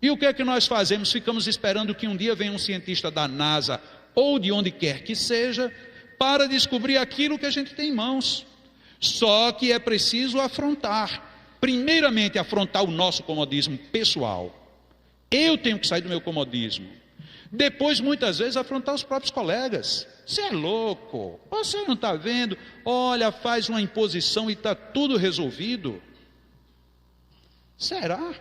E o que é que nós fazemos? Ficamos esperando que um dia venha um cientista da NASA ou de onde quer que seja para descobrir aquilo que a gente tem em mãos. Só que é preciso afrontar. Primeiramente, afrontar o nosso comodismo pessoal. Eu tenho que sair do meu comodismo. Depois, muitas vezes, afrontar os próprios colegas. Você é louco, você não está vendo? Olha, faz uma imposição e está tudo resolvido. Será?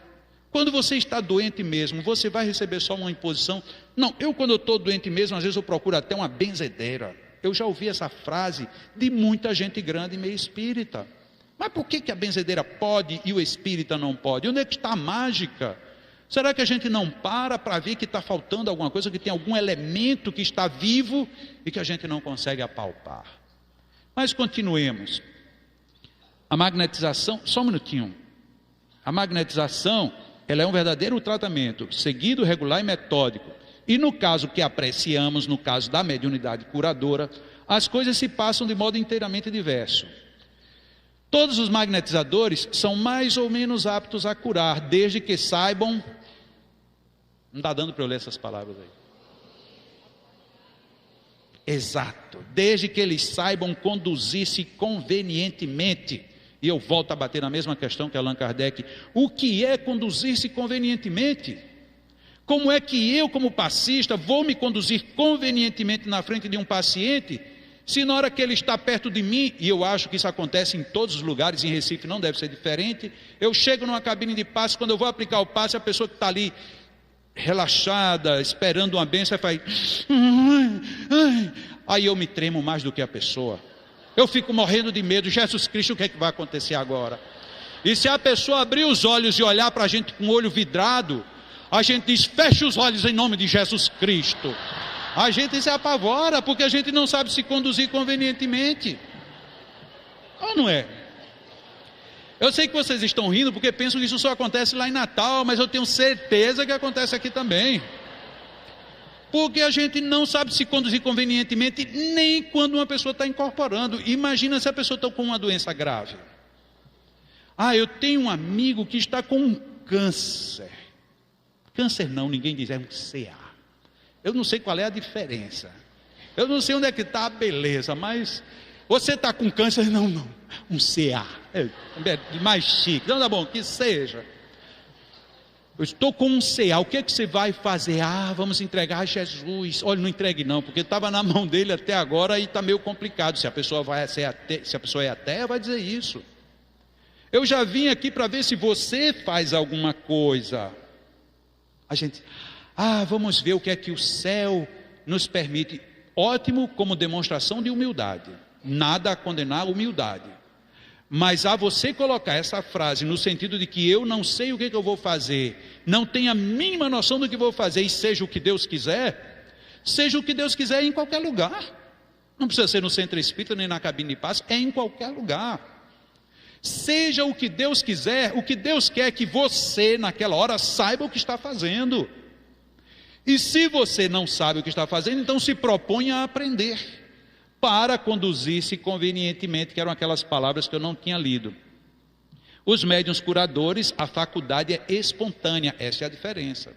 Quando você está doente mesmo, você vai receber só uma imposição? Não, quando eu estou doente mesmo, às vezes eu procuro até uma benzedeira. Eu já ouvi essa frase de muita gente grande e meio espírita. Mas por que a benzedeira pode e o espírita não pode? Onde é que está a mágica? Será que a gente não para ver que está faltando alguma coisa, que tem algum elemento que está vivo e que a gente não consegue apalpar? Mas continuemos. A magnetização, só um minutinho. A magnetização, ela é um verdadeiro tratamento, seguido, regular e metódico. E no caso que apreciamos, no caso da mediunidade curadora, as coisas se passam de modo inteiramente diverso. Todos os magnetizadores são mais ou menos aptos a curar, desde que saibam... Não está dando para eu ler essas palavras aí. Exato. Desde que eles saibam conduzir-se convenientemente. E eu volto a bater na mesma questão que Allan Kardec. O que é conduzir-se convenientemente? Como é que eu, como passista, vou me conduzir convenientemente na frente de um paciente, se na hora que ele está perto de mim, e eu acho que isso acontece em todos os lugares, em Recife não deve ser diferente, eu chego numa cabine de passe, quando eu vou aplicar o passe, a pessoa que está ali, relaxada, esperando uma bênção, faz... Aí eu me tremo mais do que a pessoa. Eu fico morrendo de medo. Jesus Cristo, o que é que vai acontecer agora? E se a pessoa abrir os olhos e olhar para a gente com o olho vidrado, a gente diz, fecha os olhos em nome de Jesus Cristo. A gente se apavora, porque a gente não sabe se conduzir convenientemente. Ou não é? Eu sei que vocês estão rindo, porque pensam que isso só acontece lá em Natal, mas eu tenho certeza que acontece aqui também. Porque a gente não sabe se conduzir convenientemente, nem quando uma pessoa está incorporando. Imagina se a pessoa está com uma doença grave. Eu tenho um amigo que está com um câncer. Câncer não, ninguém diz, é um CA. Eu não sei qual é a diferença. Eu não sei onde é que está a beleza, mas você está com câncer? Não, um CA. É mais chique. Então tá bom, que seja. Eu estou com um CA, o que é que você vai fazer? Vamos entregar a Jesus. Olha, não entregue não, porque estava na mão dele até agora e está meio complicado. Se a pessoa é ateia, vai dizer isso. Eu já vim aqui para ver se você faz alguma coisa. A gente, vamos ver o que é que o céu nos permite. Ótimo como demonstração de humildade. Nada a condenar a humildade. Mas a você colocar essa frase no sentido de que eu não sei o que eu vou fazer, não tenho a mínima noção do que vou fazer, e seja o que Deus quiser em qualquer lugar. Não precisa ser no centro espírita, nem na cabine de passe, é em qualquer lugar. Seja o que Deus quiser, o que Deus quer é que você, naquela hora, saiba o que está fazendo. E se você não sabe o que está fazendo, então se proponha a aprender, para conduzir-se convenientemente, que eram aquelas palavras que eu não tinha lido. Os médiuns curadores, a faculdade é espontânea, essa é a diferença.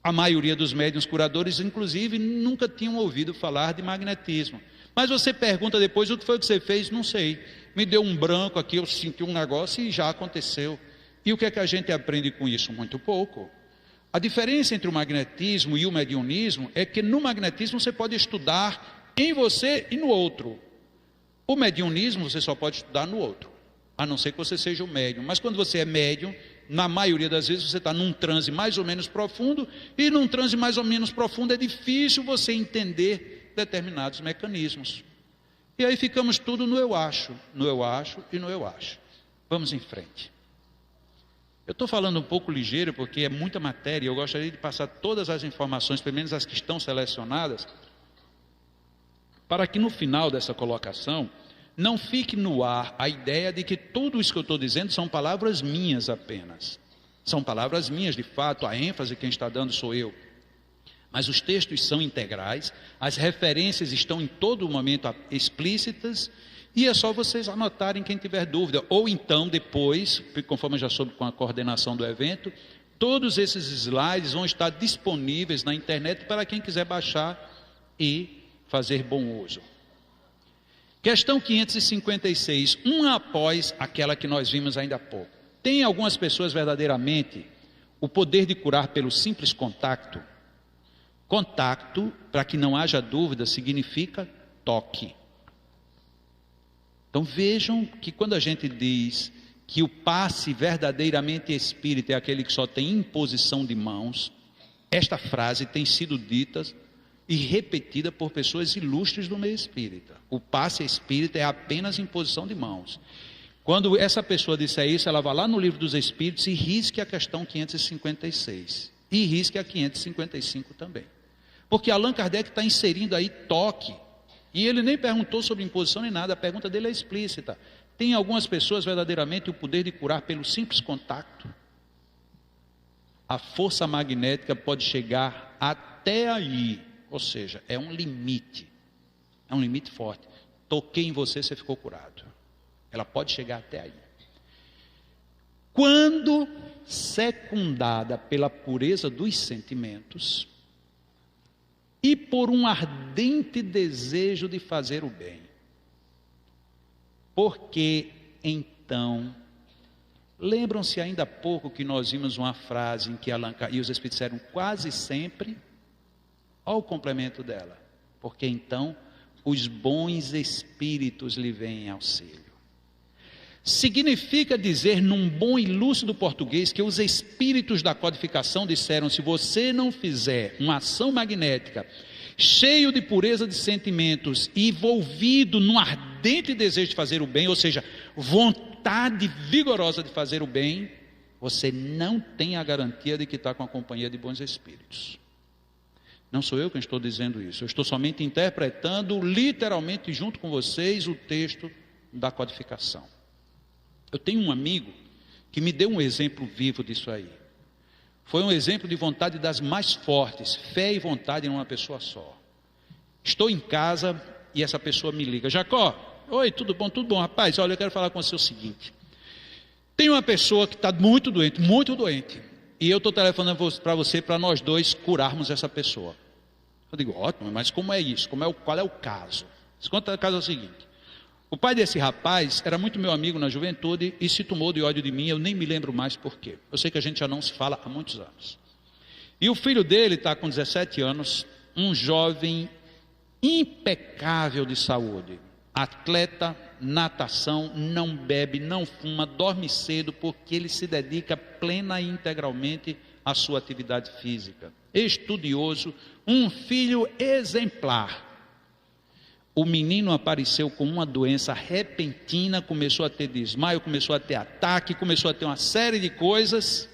A maioria dos médiuns curadores, inclusive, nunca tinham ouvido falar de magnetismo. Mas você pergunta depois, o que foi que você fez? Não sei. Me deu um branco aqui, eu senti um negócio e já aconteceu. E o que é que a gente aprende com isso? Muito pouco. A diferença entre o magnetismo e o mediunismo é que no magnetismo você pode estudar em você e no outro. O mediunismo você só pode estudar no outro, a não ser que você seja o médium. Mas quando você é médium, na maioria das vezes você está num transe mais ou menos profundo, e num transe mais ou menos profundo é difícil você entender determinados mecanismos. E aí ficamos tudo no eu acho e no eu acho. Vamos em frente. Eu estou falando um pouco ligeiro porque é muita matéria, eu gostaria de passar todas as informações, pelo menos as que estão selecionadas, para que no final dessa colocação não fique no ar a ideia de que tudo isso que eu estou dizendo são palavras minhas apenas. São palavras minhas, de fato, a ênfase quem está dando sou eu. Mas os textos são integrais, as referências estão em todo momento explícitas, e é só vocês anotarem quem tiver dúvida, ou então depois, conforme eu já soube com a coordenação do evento, Todos esses slides vão estar disponíveis na internet para quem quiser baixar e fazer bom uso. Questão 556, uma após aquela que nós vimos ainda há pouco. Tem algumas pessoas verdadeiramente o poder de curar pelo simples contato? Contato, para que não haja dúvida, significa toque. Então vejam que quando a gente diz que o passe verdadeiramente espírita é aquele que só tem imposição de mãos, esta frase tem sido dita e repetida por pessoas ilustres do meio espírita. O passe espírita é apenas imposição de mãos. Quando essa pessoa disser isso, ela vai lá no livro dos Espíritos e risque a questão 556. E risque a 555 também. Porque Allan Kardec está inserindo aí toque. E ele nem perguntou sobre imposição nem nada, a pergunta dele é explícita. Tem algumas pessoas verdadeiramente o poder de curar pelo simples contato? A força magnética pode chegar até aí. Ou seja, é um limite forte. Toquei em você, você ficou curado. Ela pode chegar até aí. Quando secundada pela pureza dos sentimentos e por um ardente desejo de fazer o bem. Porque então, lembram-se ainda há pouco que nós vimos uma frase em que Allan Kardec e os Espíritos disseram quase sempre. Olha o complemento dela. Porque então os bons espíritos lhe vêm em auxílio. Significa dizer num bom e lúcido português que os espíritos da codificação disseram: se você não fizer uma ação magnética cheio de pureza de sentimentos e envolvido num ardente desejo de fazer o bem, ou seja, vontade vigorosa de fazer o bem, você não tem a garantia de que está com a companhia de bons espíritos. Não sou eu quem estou dizendo isso, eu estou somente interpretando literalmente junto com vocês o texto da codificação. Eu tenho um amigo que me deu um exemplo vivo disso aí. Foi um exemplo de vontade das mais fortes, fé e vontade em uma pessoa só. Estou em casa e essa pessoa me liga: Jacó, oi, tudo bom, rapaz, olha, eu quero falar com você o seguinte. Tem uma pessoa que está muito doente, e eu estou telefonando para você, para nós dois curarmos essa pessoa. Eu digo: ótimo, mas como é isso? Qual é o caso? O caso é o seguinte: o pai desse rapaz era muito meu amigo na juventude e se tomou de ódio de mim, eu nem me lembro mais por quê. Eu sei que a gente já não se fala há muitos anos. E o filho dele está com 17 anos, um jovem impecável de saúde, atleta, natação, não bebe, não fuma, dorme cedo, porque ele se dedica plena e integralmente à sua atividade física. Estudioso, um filho exemplar. O menino apareceu com uma doença repentina, começou a ter desmaio, começou a ter ataque, começou a ter uma série de coisas.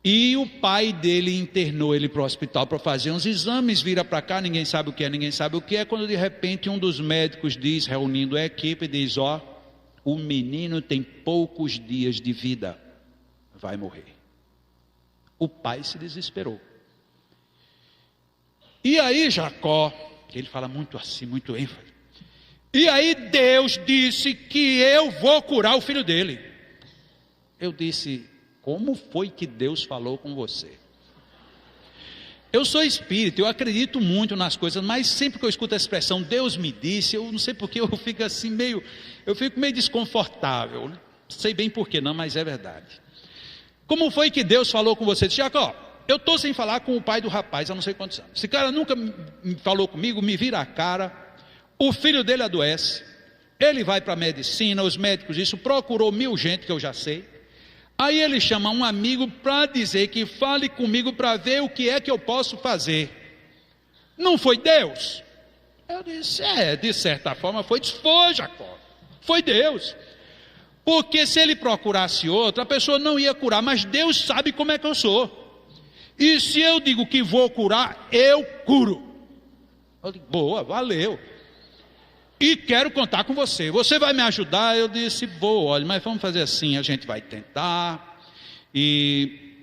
E o pai dele internou ele para o hospital para fazer uns exames, vira para cá, ninguém sabe o que é, quando de repente um dos médicos diz, reunindo a equipe, diz: ó, o menino tem poucos dias de vida, vai morrer. O pai se desesperou. E aí Jacó, ele fala muito assim, muito ênfase. E aí Deus disse que eu vou curar o filho dele. Eu disse: como foi que Deus falou com você? Eu sou espírita, eu acredito muito nas coisas, mas sempre que eu escuto a expressão Deus me disse, eu não sei porque eu fico assim meio desconfortável. Não sei bem porquê não, mas é verdade. Como foi que Deus falou com você? Disse: Jacó, eu estou sem falar com o pai do rapaz há não sei quantos anos. Esse cara nunca me falou comigo, me vira a cara. O filho dele adoece. Ele vai para a medicina, os médicos dizem, procurou 1000 gente que eu já sei. Aí ele chama um amigo para dizer que fale comigo para ver o que é que eu posso fazer. Não foi Deus? Eu disse: de certa forma foi. Disse: foi, Jacó, foi Deus. Porque se ele procurasse outro, a pessoa não ia curar, mas Deus sabe como é que eu sou. E se eu digo que vou curar, eu curo. Eu digo: boa, valeu. E quero contar com você. Você vai me ajudar? Eu disse: vou, olha, mas vamos fazer assim, a gente vai tentar. E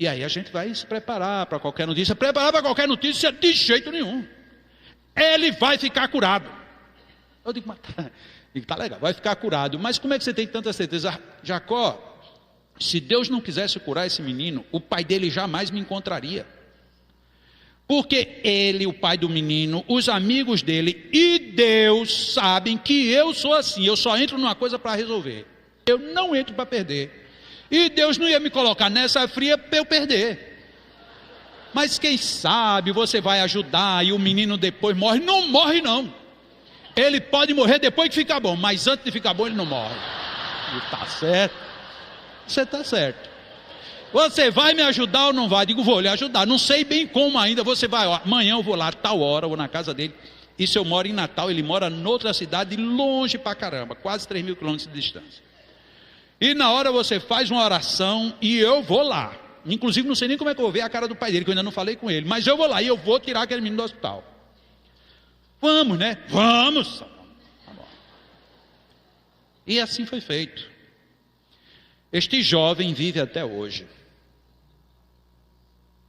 aí a gente vai se preparar para qualquer notícia. Preparar para qualquer notícia de jeito nenhum. Ele vai ficar curado. Eu digo: mas tá legal, vai ficar curado. Mas como é que você tem tanta certeza? Jacó, Se Deus não quisesse curar esse menino, o pai dele jamais me encontraria. Porque ele, o pai do menino, os amigos dele e Deus sabem que eu sou assim. Eu só entro numa coisa para resolver. Eu não entro para perder. E Deus não ia me colocar nessa fria para eu perder. Mas quem sabe você vai ajudar e o menino depois morre. Não morre não. Ele pode morrer depois que ficar bom, mas antes de ficar bom ele não morre. E está certo. Você está certo. Você vai me ajudar ou não vai? Digo, vou lhe ajudar. Não sei bem como ainda. Você vai, ó, amanhã eu vou lá, tal hora, eu vou na casa dele. E se eu moro em Natal, ele mora noutra cidade, longe pra caramba, quase 3.000 quilômetros de distância. E na hora você faz uma oração e eu vou lá. Inclusive não sei nem como é que eu vou ver a cara do pai dele, que eu ainda não falei com ele. Mas eu vou lá e eu vou tirar aquele menino do hospital. Vamos, né? Vamos. Tá bom. E assim foi feito. Este jovem vive até hoje.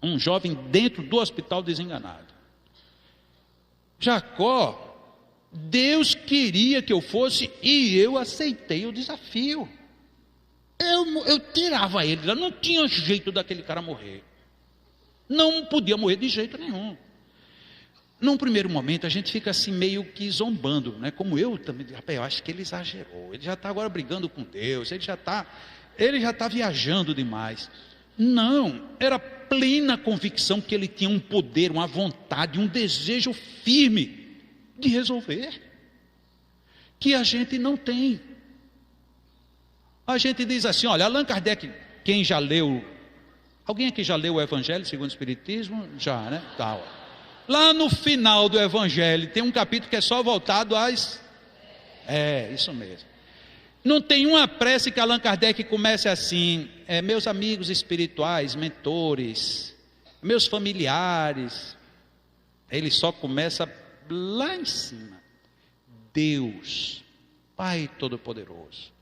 Um jovem dentro do hospital desenganado. Jacó, Deus queria que eu fosse e eu aceitei o desafio. Eu tirava ele, não tinha jeito daquele cara morrer. Não podia morrer de jeito nenhum. Num primeiro momento a gente fica assim meio que zombando, né? Como eu também, rapaz, eu acho que ele exagerou. Ele já está agora brigando com Deus, ele já está viajando demais. Não, era plena convicção que ele tinha um poder, uma vontade, um desejo firme de resolver, que a gente não tem. A gente diz assim, olha, Allan Kardec, quem já leu, alguém aqui já leu o Evangelho segundo o Espiritismo? Já, né? Tá, ó. Lá no final do Evangelho tem um capítulo que é só voltado às... isso mesmo. Não tem uma prece que Allan Kardec comece assim, meus amigos espirituais, mentores, meus familiares. Ele só começa lá em cima. Deus, Pai Todo-Poderoso.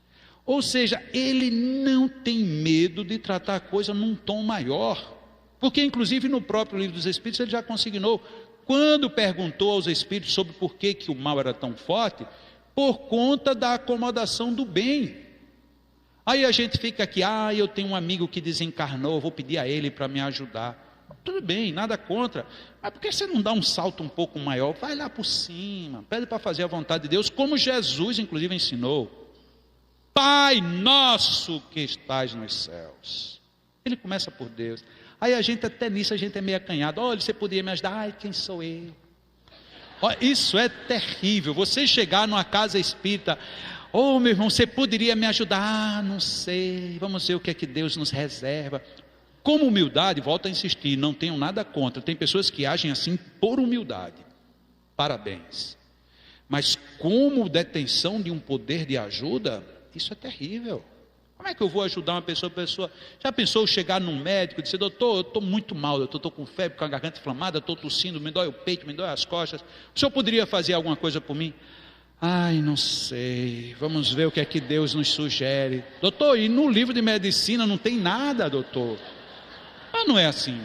Ou seja, ele não tem medo de tratar a coisa num tom maior. Porque inclusive no próprio Livro dos Espíritos ele já consignou. Quando perguntou aos Espíritos sobre por que o mal era tão forte, por conta da acomodação do bem. Aí a gente fica aqui, eu tenho um amigo que desencarnou, vou pedir a ele para me ajudar. Tudo bem, nada contra, mas por que você não dá um salto um pouco maior? Vai lá por cima, pede para fazer a vontade de Deus, como Jesus inclusive ensinou. Pai nosso que estás nos céus. Ele começa por Deus. Aí a gente até nisso a gente é meio acanhado. Olha, você poderia me ajudar? Ai, quem sou eu? Isso é terrível. Você chegar numa casa espírita, meu irmão, você poderia me ajudar? Não sei, vamos ver o que é que Deus nos reserva. Com humildade, volto a insistir, não tenho nada contra. Tem pessoas que agem assim por humildade. Parabéns. Mas como detenção de um poder de ajuda, isso é terrível. Como é que eu vou ajudar uma pessoa? Já pensou chegar num médico e dizer, doutor, eu estou muito mal, doutor, estou com febre, com a garganta inflamada, estou tossindo, me dói o peito, me dói as costas. O senhor poderia fazer alguma coisa por mim? Ai, não sei, vamos ver o que é que Deus nos sugere. Doutor, e no livro de medicina não tem nada, doutor. Mas não é assim.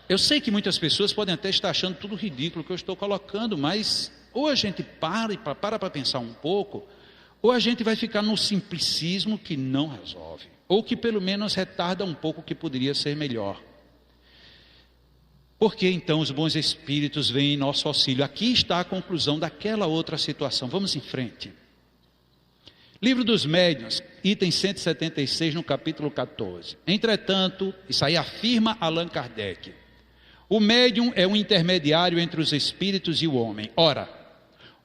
Eu sei que muitas pessoas podem até estar achando tudo ridículo que eu estou colocando, mas ou a gente para pensar um pouco, ou a gente vai ficar no simplicismo que não resolve, ou que pelo menos retarda um pouco o que poderia ser melhor. Porque então os bons espíritos vêm em nosso auxílio. Aqui está a conclusão daquela outra situação. Vamos em frente. Livro dos Médiuns, item 176, no capítulo 14. Entretanto, isso aí afirma Allan Kardec, o médium é um intermediário entre os espíritos e o homem. Ora,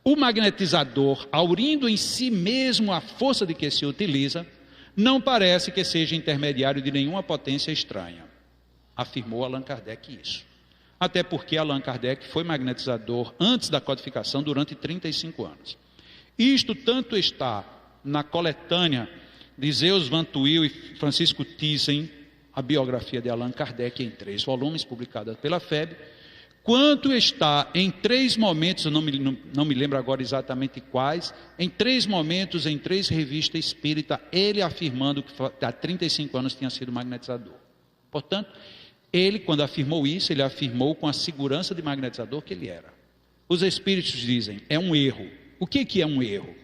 o magnetizador, aurindo em si mesmo a força de que se utiliza, não parece que seja intermediário de nenhuma potência estranha. Afirmou Allan Kardec isso. Até porque Allan Kardec foi magnetizador antes da codificação durante 35 anos. Isto tanto está na coletânea de Zeus Van Tuyl e Francisco Thyssen, a biografia de Allan Kardec em 3 volumes, publicada pela FEB, quanto está em 3 momentos, eu não me lembro agora exatamente quais, em 3 momentos, em 3 revistas espírita, ele afirmando que há 35 anos tinha sido magnetizador. Portanto, ele, quando afirmou isso, ele afirmou com a segurança de magnetizador que ele era. Os espíritos dizem, é um erro. O que é um erro?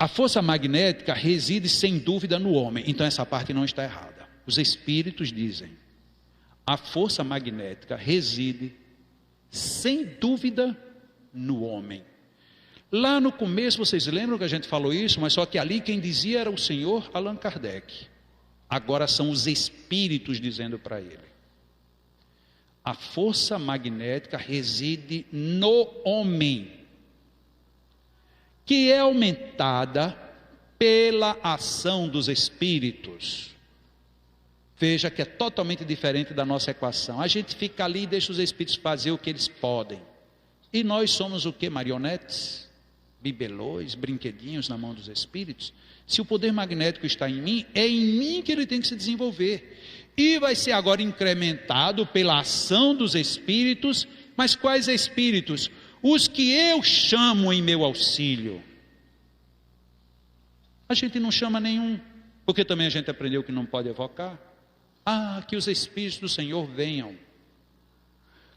A força magnética reside sem dúvida no homem. Então essa parte não está errada. Os espíritos dizem: a força magnética reside sem dúvida no homem. Lá no começo, vocês lembram que a gente falou isso, mas só que ali quem dizia era o senhor Allan Kardec. Agora são os espíritos dizendo para ele. A força magnética reside no homem, que é aumentada pela ação dos espíritos. Veja que é totalmente diferente da nossa equação. A gente fica ali e deixa os espíritos fazer o que eles podem. E nós somos o que? Marionetes? Bibelôs, brinquedinhos na mão dos espíritos? Se o poder magnético está em mim, é em mim que ele tem que se desenvolver. E vai ser agora incrementado pela ação dos espíritos. Mas quais espíritos? Os que eu chamo em meu auxílio. A gente não chama nenhum, porque também a gente aprendeu que não pode evocar. Que os espíritos do Senhor venham.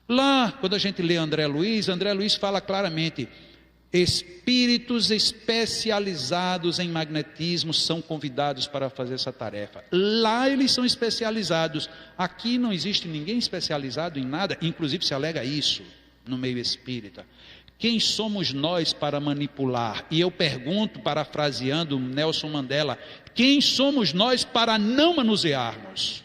Lá, quando a gente lê André Luiz fala claramente: espíritos especializados em magnetismo são convidados para fazer essa tarefa. Lá eles são especializados. Aqui não existe ninguém especializado em nada, inclusive se alega isso no meio espírita. Quem somos nós para manipular? E eu pergunto, parafraseando Nelson Mandela, quem somos nós para não manusearmos?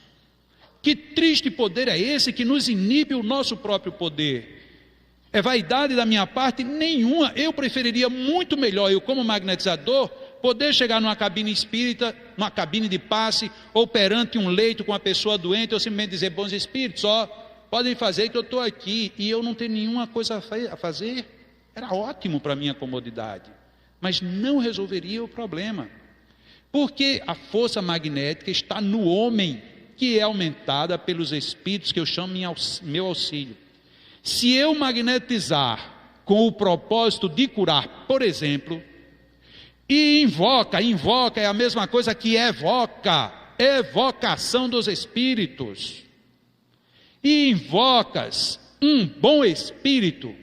Que triste poder é esse que nos inibe o nosso próprio poder? É vaidade da minha parte? Nenhuma. Eu preferiria muito melhor, eu como magnetizador, poder chegar numa cabine espírita, numa cabine de passe, ou perante um leito com a pessoa doente, ou simplesmente dizer: bons espíritos, podem fazer que eu estou aqui, e eu não tenho nenhuma coisa a fazer. Era ótimo para a minha comodidade, mas não resolveria o problema, porque a força magnética está no homem, que é aumentada pelos espíritos que eu chamo meu auxílio. Se eu magnetizar com o propósito de curar, por exemplo, e invoca é a mesma coisa que evocação dos espíritos, e invocas um bom espírito,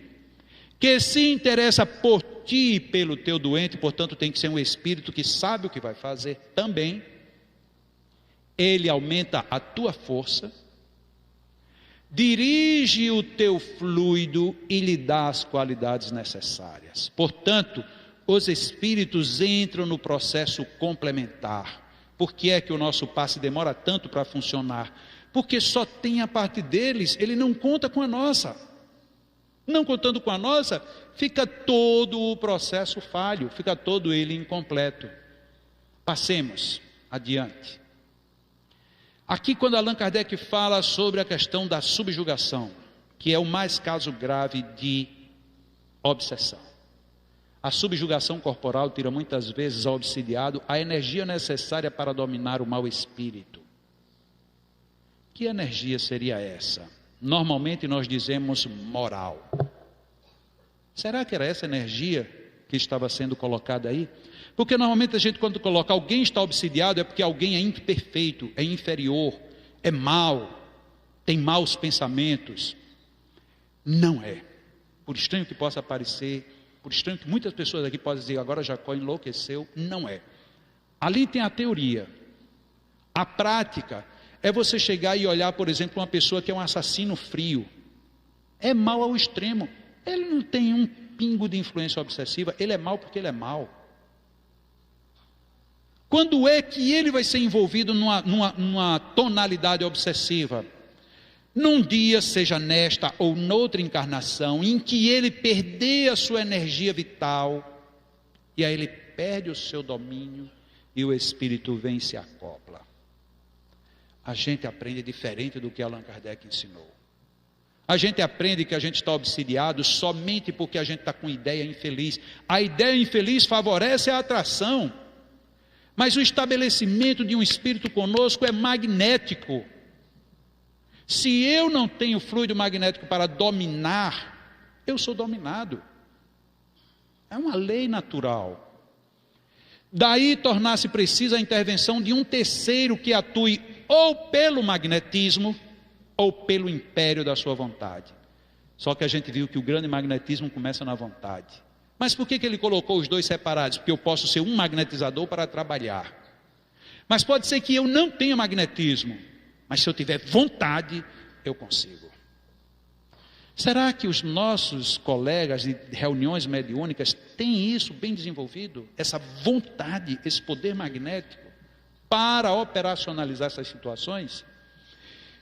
que se interessa por ti e pelo teu doente, portanto tem que ser um espírito que sabe o que vai fazer também, ele aumenta a tua força, dirige o teu fluido e lhe dá as qualidades necessárias. Portanto, os espíritos entram no processo complementar. Por que é que o nosso passe demora tanto para funcionar? Porque só tem a parte deles, ele não conta com a nossa. Não contando com a nossa, fica todo o processo falho, fica todo ele incompleto. Passemos adiante. Aqui, quando Allan Kardec fala sobre a questão da subjugação, que é o mais caso grave de obsessão. A subjugação corporal tira muitas vezes ao obsidiado a energia necessária para dominar o mau espírito. Que energia seria essa? Normalmente nós dizemos moral. Será que era essa energia que estava sendo colocada aí? Porque normalmente a gente, quando coloca alguém está obsidiado, é porque alguém é imperfeito, é inferior, é mau, tem maus pensamentos. Não é. Por estranho que possa parecer, por estranho que muitas pessoas aqui podem dizer: agora Jacó enlouqueceu. Não é. Ali tem a teoria. A prática é você chegar e olhar, por exemplo, uma pessoa que é um assassino frio. É mau ao extremo. Ele não tem um pingo de influência obsessiva. Ele é mau porque ele é mau. Quando é que ele vai ser envolvido numa tonalidade obsessiva? Num dia, seja nesta ou noutra encarnação, em que ele perder a sua energia vital, e aí ele perde o seu domínio, e o espírito vem e se acopla. A gente aprende diferente do que Allan Kardec ensinou. A gente aprende que a gente está obsidiado somente porque a gente está com ideia infeliz. A ideia infeliz favorece a atração, mas o estabelecimento de um espírito conosco é magnético. Se eu não tenho fluido magnético para dominar, eu sou dominado. É uma lei natural. Daí tornar-se precisa a intervenção de um terceiro que atue ou pelo magnetismo ou pelo império da sua vontade. Só que a gente viu que o grande magnetismo começa na vontade. Mas por que ele colocou os dois separados? Porque eu posso ser um magnetizador para trabalhar. Mas pode ser que eu não tenha magnetismo, mas se eu tiver vontade, eu consigo. Será que os nossos colegas de reuniões mediúnicas têm isso bem desenvolvido? Essa vontade, esse poder magnético para operacionalizar essas situações?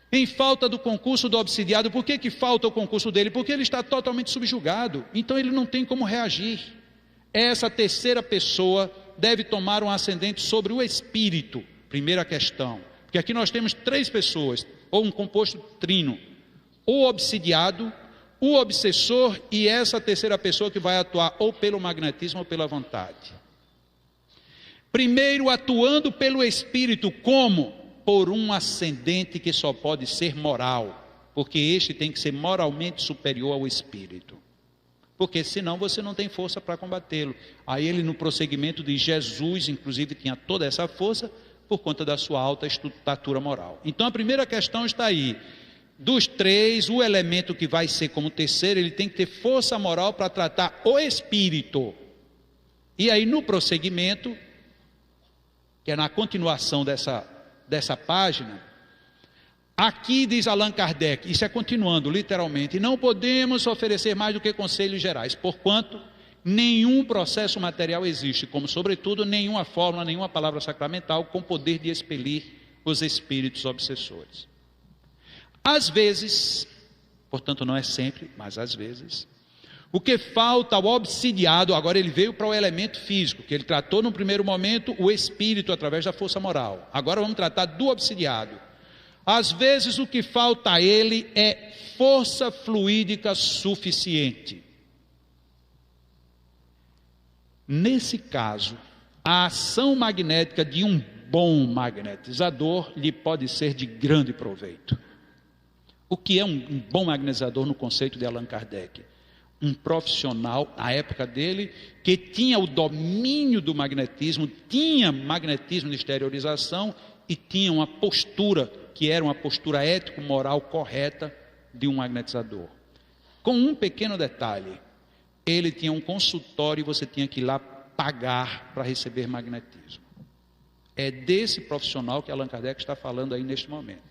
Em falta do concurso do obsidiado, por que falta o concurso dele? Porque ele está totalmente subjugado, então ele não tem como reagir. Essa terceira pessoa deve tomar um ascendente sobre o espírito, primeira questão. Porque aqui nós temos três pessoas, ou um composto trino: o obsidiado, o obsessor e essa terceira pessoa que vai atuar ou pelo magnetismo ou pela vontade. Primeiro, atuando pelo espírito, como? Por um ascendente que só pode ser moral, porque este tem que ser moralmente superior ao espírito, porque senão você não tem força para combatê-lo. Aí ele, no prosseguimento, diz: Jesus inclusive tinha toda essa força por conta da sua alta estatura moral. Então a primeira questão está aí: dos três, o elemento que vai ser como terceiro, ele tem que ter força moral para tratar o espírito. E aí no prosseguimento, que é na continuação dessa página, aqui diz Allan Kardec, isso é continuando literalmente: não podemos oferecer mais do que conselhos gerais, porquanto nenhum processo material existe, como sobretudo nenhuma fórmula, nenhuma palavra sacramental com poder de expelir os espíritos obsessores. Às vezes, portanto não é sempre, mas às vezes, o que falta ao obsidiado, agora ele veio para o elemento físico, que ele tratou no primeiro momento o espírito através da força moral. Agora vamos tratar do obsidiado. Às vezes o que falta a ele é força fluídica suficiente. Nesse caso, a ação magnética de um bom magnetizador lhe pode ser de grande proveito. O que é um bom magnetizador no conceito de Allan Kardec? Um profissional, na época dele, que tinha o domínio do magnetismo, tinha magnetismo de exteriorização e tinha uma postura, que era uma postura ético-moral correta de um magnetizador. Com um pequeno detalhe: ele tinha um consultório e você tinha que ir lá pagar para receber magnetismo. É desse profissional que Allan Kardec está falando aí neste momento.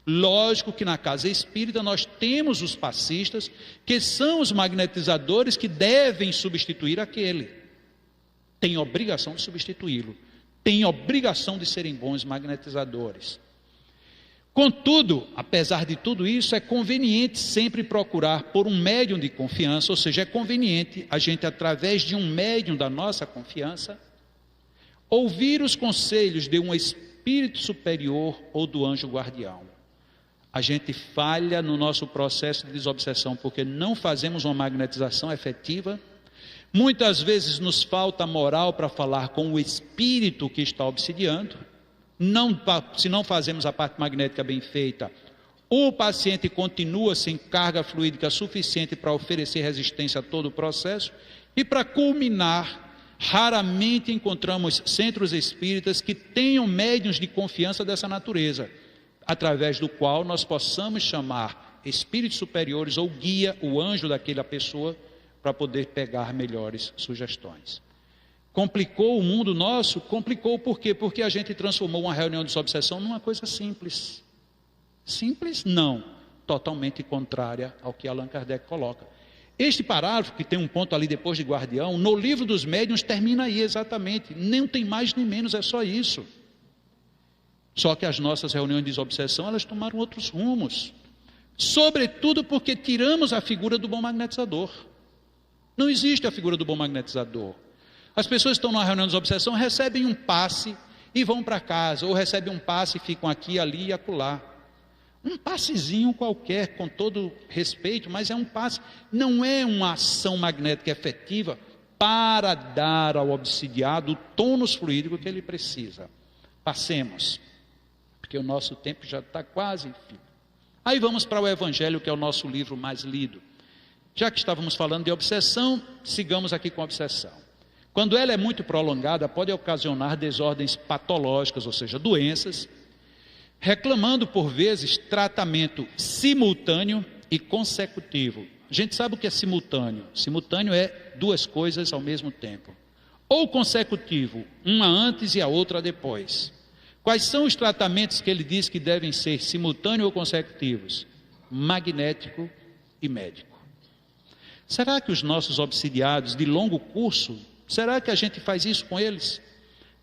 Lógico que na casa espírita nós temos os passistas, que são os magnetizadores que devem substituir aquele. Tem obrigação de substituí-lo. Tem obrigação de serem bons magnetizadores. Contudo, apesar de tudo isso, é conveniente sempre procurar por um médium de confiança, ou seja, é conveniente a gente, através de um médium da nossa confiança, ouvir os conselhos de um espírito superior ou do anjo guardião. A gente falha no nosso processo de desobsessão porque não fazemos uma magnetização efetiva. Muitas vezes nos falta moral para falar com o espírito que está obsidiando. Se não fazemos a parte magnética bem feita, o paciente continua sem carga fluídica suficiente para oferecer resistência a todo o processo. E para culminar, raramente encontramos centros espíritas que tenham médiuns de confiança dessa natureza, através do qual nós possamos chamar espíritos superiores ou guia, o anjo daquela pessoa, para poder pegar melhores sugestões. Complicou o mundo nosso? Complicou por quê? Porque a gente transformou uma reunião de desobsessão numa coisa simples. Simples? Não. Totalmente contrária ao que Allan Kardec coloca. Este parágrafo, que tem um ponto ali depois de guardião, no livro dos médiuns termina aí exatamente. Nem tem mais nem menos, é só isso. Só que as nossas reuniões de desobsessão, elas tomaram outros rumos. Sobretudo porque tiramos a figura do bom magnetizador. Não existe a figura do bom magnetizador. As pessoas que estão numa reunião de desobsessão recebem um passe e vão para casa, ou recebem um passe e ficam aqui, ali e acolá. Um passezinho qualquer, com todo respeito, mas é um passe, não é uma ação magnética efetiva para dar ao obsidiado o tônus fluídico que ele precisa. Passemos, porque o nosso tempo já está quase enfim. Aí vamos para o Evangelho, que é o nosso livro mais lido. Já que estávamos falando de obsessão, sigamos aqui com a obsessão. Quando ela é muito prolongada, pode ocasionar desordens patológicas, ou seja, doenças, reclamando por vezes tratamento simultâneo e consecutivo. A gente sabe o que é simultâneo. Simultâneo é duas coisas ao mesmo tempo. Ou consecutivo, uma antes e a outra depois. Quais são os tratamentos que ele diz que devem ser simultâneos ou consecutivos? Magnético e médico. Será que os nossos obsidiados de longo curso, será que a gente faz isso com eles?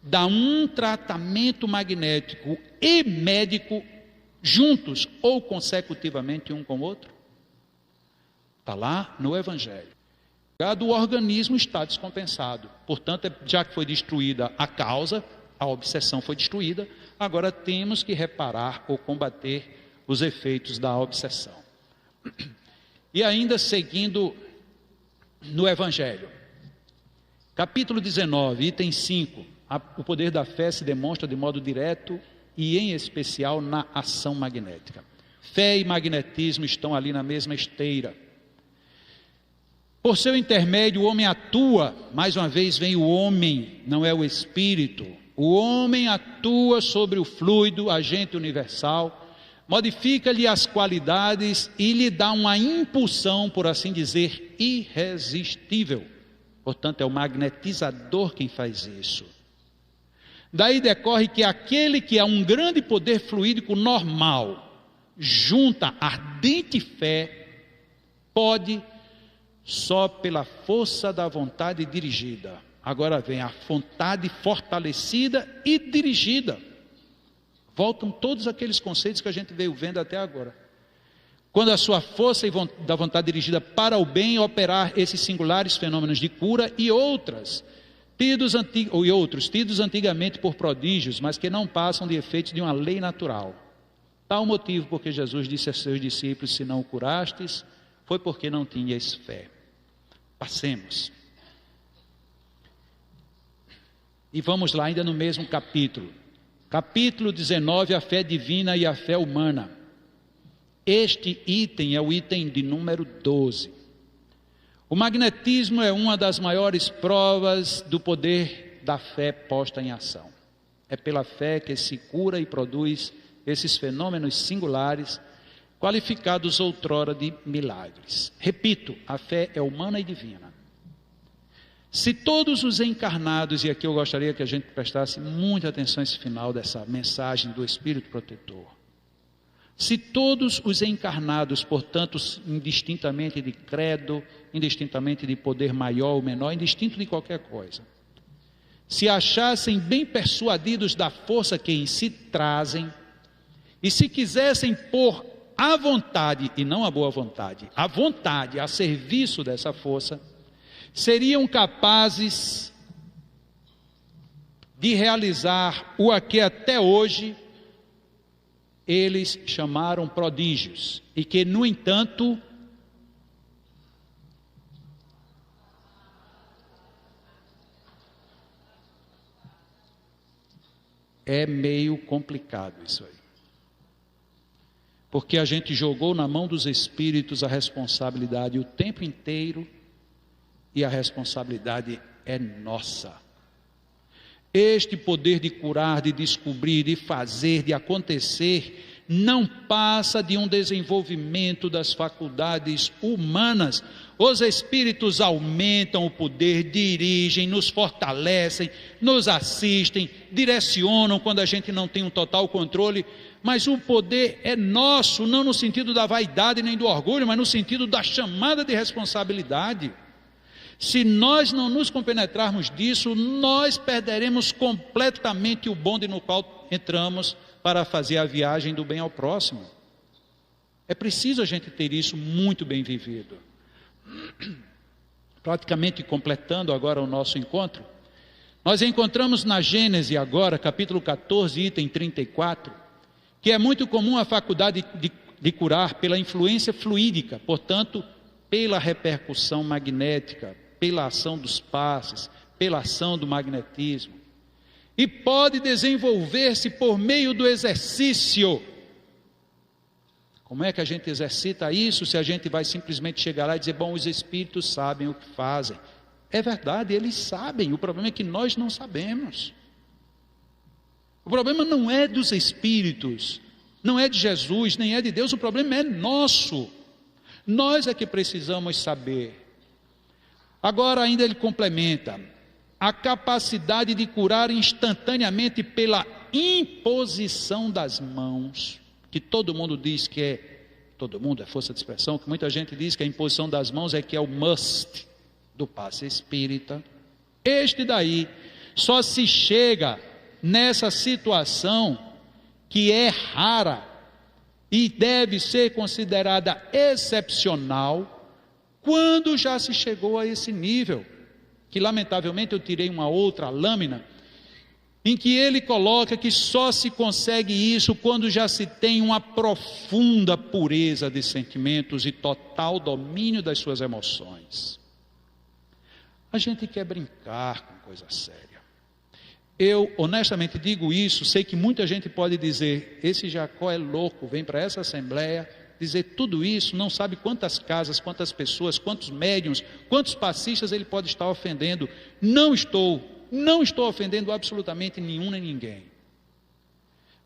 Dá um tratamento magnético e médico juntos ou consecutivamente um com o outro? Está lá no Evangelho. O organismo está descompensado. Portanto, já que foi destruída a causa, a obsessão foi destruída, agora temos que reparar ou combater os efeitos da obsessão. E ainda seguindo no Evangelho, capítulo 19, item 5, o poder da fé se demonstra de modo direto e em especial na ação magnética. Fé e magnetismo estão ali na mesma esteira. Por seu intermédio o homem atua, mais uma vez vem o homem, não é o espírito. O homem atua sobre o fluido, agente universal, modifica-lhe as qualidades e lhe dá uma impulsão, por assim dizer, irresistível. Portanto, é o magnetizador quem faz isso. Daí decorre que aquele que é um grande poder fluídico normal, junta ardente fé, pode, só pela força da vontade dirigida. Agora vem a vontade fortalecida e dirigida. Voltam todos aqueles conceitos que a gente veio vendo até agora. Quando a sua força da vontade dirigida para o bem operar esses singulares fenômenos de cura e outros, tidos antigamente por prodígios, mas que não passam de efeitos de uma lei natural. Tal motivo porque Jesus disse a seus discípulos: se não o curastes, foi porque não tinhas fé. Passemos. E vamos lá ainda no mesmo capítulo. Capítulo 19, a fé divina e a fé humana. Este item é o item de número 12. O magnetismo é uma das maiores provas do poder da fé posta em ação. É pela fé que se cura e produz esses fenômenos singulares, qualificados outrora de milagres. Repito, a fé é humana e divina. Se todos os encarnados, e aqui eu gostaria que a gente prestasse muita atenção a esse final dessa mensagem do Espírito Protetor. Se todos os encarnados, portanto, indistintamente de credo, indistintamente de poder maior ou menor, indistinto de qualquer coisa, se achassem bem persuadidos da força que em si trazem, e se quisessem pôr a vontade, e não a boa vontade, a vontade a serviço dessa força, seriam capazes de realizar o que até hoje eles chamaram prodígios, e que, no entanto, é meio complicado isso aí. Porque a gente jogou na mão dos espíritos a responsabilidade o tempo inteiro, e a responsabilidade é nossa. Este poder de curar, de descobrir, de fazer, de acontecer, não passa de um desenvolvimento das faculdades humanas. Os espíritos aumentam o poder, dirigem, nos fortalecem, nos assistem, direcionam quando a gente não tem um total controle, mas o poder é nosso, não no sentido da vaidade nem do orgulho, mas no sentido da chamada de responsabilidade. Se nós não nos compenetrarmos disso, nós perderemos completamente o bonde no qual entramos para fazer a viagem do bem ao próximo. É preciso a gente ter isso muito bem vivido. Praticamente completando agora o nosso encontro, nós encontramos na Gênesis agora, capítulo 14, item 34, que é muito comum a faculdade de curar pela influência fluídica, portanto, pela repercussão magnética, pela ação dos passes, pela ação do magnetismo, e pode desenvolver-se por meio do exercício. Como é que a gente exercita isso se a gente vai simplesmente chegar lá e dizer, bom, os espíritos sabem o que fazem? É verdade, eles sabem, o problema é que nós não sabemos. O problema não é dos espíritos, não é de Jesus, nem é de Deus, o problema é nosso. Nós é que precisamos saber. Agora ainda ele complementa: a capacidade de curar instantaneamente pela imposição das mãos, que todo mundo diz que é, todo mundo é força de expressão, que muita gente diz que a imposição das mãos é que é o must do passe espírita. Este daí só se chega nessa situação que é rara e deve ser considerada excepcional, quando já se chegou a esse nível, que lamentavelmente eu tirei uma outra lâmina, em que ele coloca que só se consegue isso quando já se tem uma profunda pureza de sentimentos e total domínio das suas emoções. A gente quer brincar com coisa séria. Eu honestamente digo isso, sei que muita gente pode dizer: esse Jacó é louco, vem para essa assembleia dizer tudo isso, não sabe quantas casas, quantas pessoas, quantos médiuns, quantos passistas ele pode estar ofendendo. Não estou ofendendo absolutamente nenhum nem ninguém.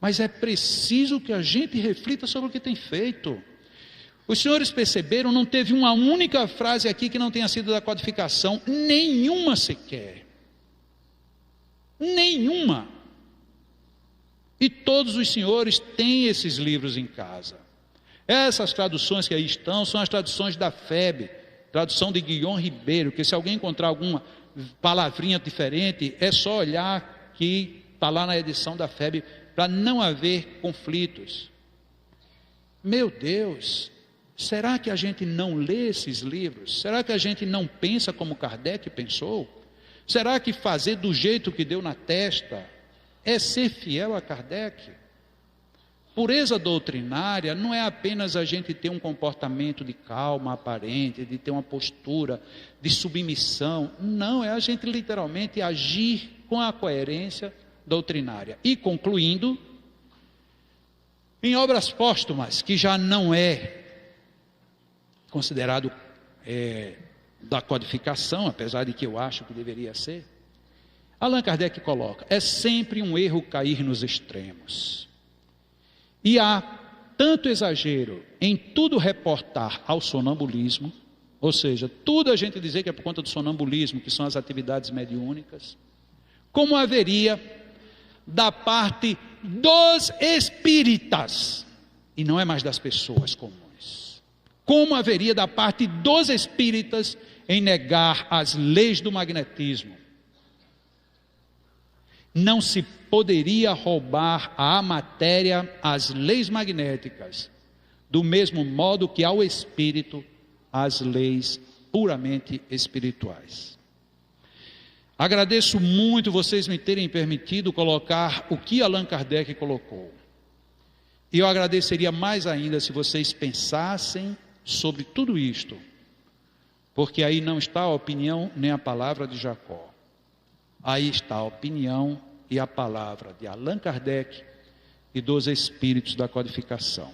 Mas é preciso que a gente reflita sobre o que tem feito. Os senhores perceberam, não teve uma única frase aqui que não tenha sido da codificação, nenhuma sequer. Nenhuma. E todos os senhores têm esses livros em casa. Essas traduções que aí estão são as traduções da FEB, tradução de Guilhom Ribeiro, que se alguém encontrar alguma palavrinha diferente, é só olhar que está lá na edição da FEB, para não haver conflitos. Meu Deus, será que a gente não lê esses livros? Será que a gente não pensa como Kardec pensou? Será que fazer do jeito que deu na testa é ser fiel a Kardec? Pureza doutrinária não é apenas a gente ter um comportamento de calma aparente, de ter uma postura de submissão. Não, é a gente literalmente agir com a coerência doutrinária. E concluindo, em obras póstumas, que já não é considerado da codificação, apesar de que eu acho que deveria ser, Allan Kardec coloca: é sempre um erro cair nos extremos. E há tanto exagero em tudo reportar ao sonambulismo, ou seja, tudo a gente dizer que é por conta do sonambulismo, que são as atividades mediúnicas, como haveria da parte dos espíritas, e não é mais das pessoas comuns, como haveria da parte dos espíritas em negar as leis do magnetismo. Não se poderia roubar à matéria as leis magnéticas, do mesmo modo que ao espírito as leis puramente espirituais. Agradeço muito vocês me terem permitido colocar o que Allan Kardec colocou. E eu agradeceria mais ainda se vocês pensassem sobre tudo isto, porque aí não está a opinião nem a palavra de Jacó. Aí está a opinião e a palavra de Allan Kardec e dos espíritos da codificação.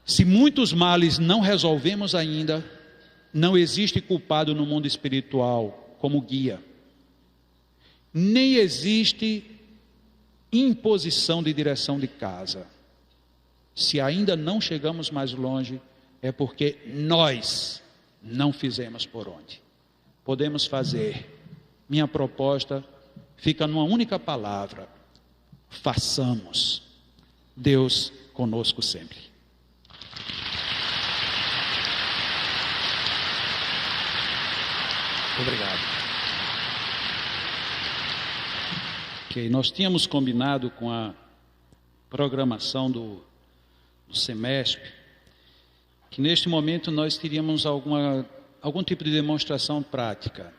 Se muitos males não resolvemos ainda, não existe culpado no mundo espiritual como guia. Nem existe imposição de direção de casa. Se ainda não chegamos mais longe, é porque nós não fizemos por onde. Podemos fazer. Minha proposta fica numa única palavra: façamos. Deus conosco sempre. Obrigado. Ok, nós tínhamos combinado com a programação do semestre que neste momento nós teríamos algum tipo de demonstração prática.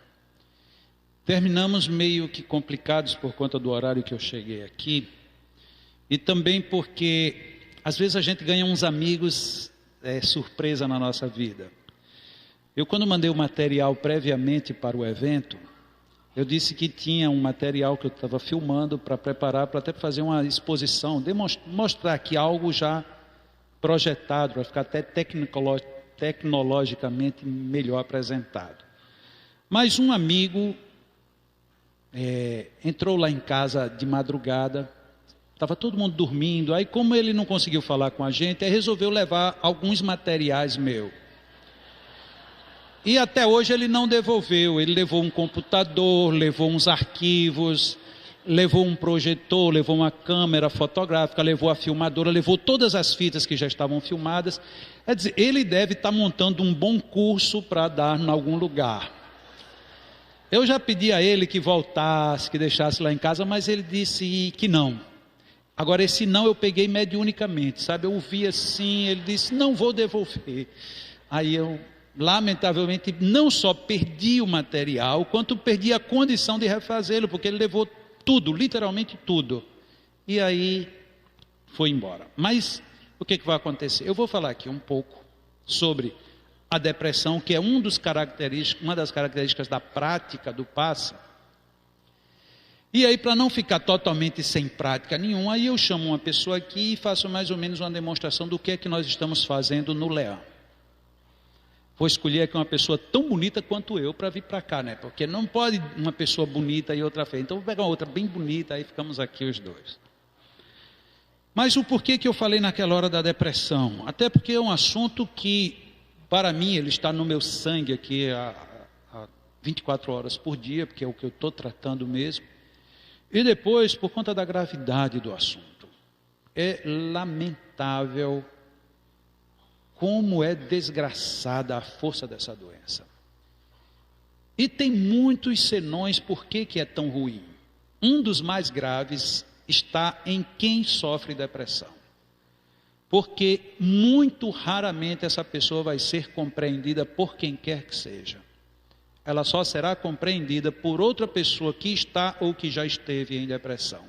Terminamos meio que complicados por conta do horário que eu cheguei aqui, e também porque às vezes a gente ganha uns amigos surpresa na nossa vida. Eu, quando mandei o material previamente para o evento, eu disse que tinha um material que eu estava filmando para preparar, para até fazer uma exposição, mostrar aqui algo já projetado, para ficar até tecnologicamente melhor apresentado. Mas um amigo entrou lá em casa de madrugada, estava todo mundo dormindo, aí como ele não conseguiu falar com a gente, resolveu levar alguns materiais meus. E até hoje ele não devolveu. Ele levou um computador, levou uns arquivos, levou um projetor, levou uma câmera fotográfica, levou a filmadora, levou todas as fitas que já estavam filmadas. Quer dizer, ele deve estar montando um bom curso para dar em algum lugar. Eu já pedi a ele que voltasse, que deixasse lá em casa, mas ele disse que não. Agora, esse não eu peguei mediunicamente, sabe? Eu ouvi assim, ele disse, não vou devolver. Aí eu, lamentavelmente, não só perdi o material, quanto perdi a condição de refazê-lo, porque ele levou tudo, literalmente tudo. E aí, foi embora. Mas, o que vai acontecer? Eu vou falar aqui um pouco sobre a depressão, que é uma das características da prática do passe. E aí, para não ficar totalmente sem prática nenhuma, aí eu chamo uma pessoa aqui e faço mais ou menos uma demonstração do que é que nós estamos fazendo no Leão. Vou escolher aqui uma pessoa tão bonita quanto eu para vir para cá, né? Porque não pode uma pessoa bonita e outra feia. Então vou pegar uma outra bem bonita, aí ficamos aqui os dois. Mas o porquê que eu falei naquela hora da depressão? Até porque é um assunto que, para mim, ele está no meu sangue aqui há 24 horas por dia, porque é o que eu estou tratando mesmo. E depois, por conta da gravidade do assunto. É lamentável como é desgraçada a força dessa doença. E tem muitos senões por que é tão ruim. Um dos mais graves está em quem sofre depressão. Porque muito raramente essa pessoa vai ser compreendida por quem quer que seja. Ela só será compreendida por outra pessoa que está ou que já esteve em depressão.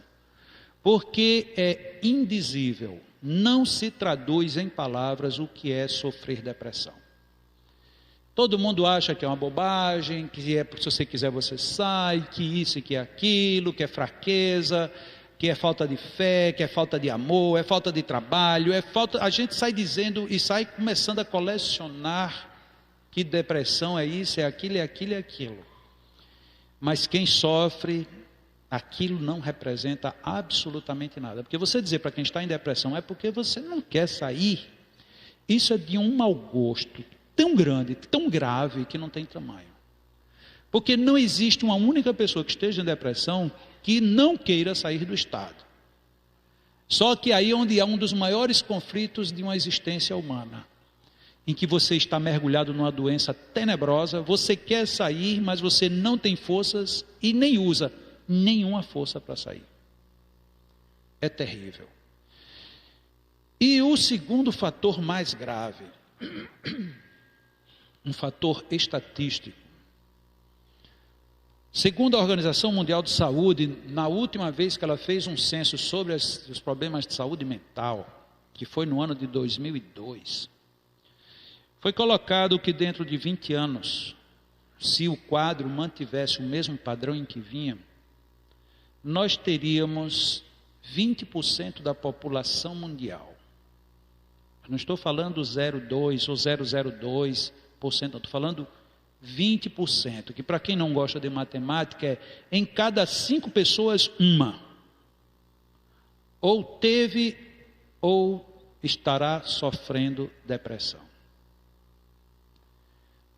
Porque é indizível, não se traduz em palavras o que é sofrer depressão. Todo mundo acha que é uma bobagem, que é, se você quiser você sai, que isso e que é aquilo, que é fraqueza, que é falta de fé, que é falta de amor, é falta de trabalho, a gente sai dizendo e sai começando a colecionar que depressão é isso, é aquilo, é aquilo, é aquilo. Mas quem sofre, aquilo não representa absolutamente nada. Porque você dizer para quem está em depressão é porque você não quer sair, isso é de um mau gosto tão grande, tão grave, que não tem tamanho. Porque não existe uma única pessoa que esteja em depressão que não queira sair do estado. Só que aí é onde há um dos maiores conflitos de uma existência humana, em que você está mergulhado numa doença tenebrosa, você quer sair, mas você não tem forças e nem usa nenhuma força para sair. É terrível. E o segundo fator mais grave, um fator estatístico. Segundo a Organização Mundial de Saúde, na última vez que ela fez um censo sobre os problemas de saúde mental, que foi no ano de 2002, foi colocado que dentro de 20 anos, se o quadro mantivesse o mesmo padrão em que vinha, nós teríamos 20% da população mundial. Não estou falando 0,2% ou 0,02%, estou falando 20%, que para quem não gosta de matemática é em cada 5 pessoas, uma. Ou teve ou estará sofrendo depressão.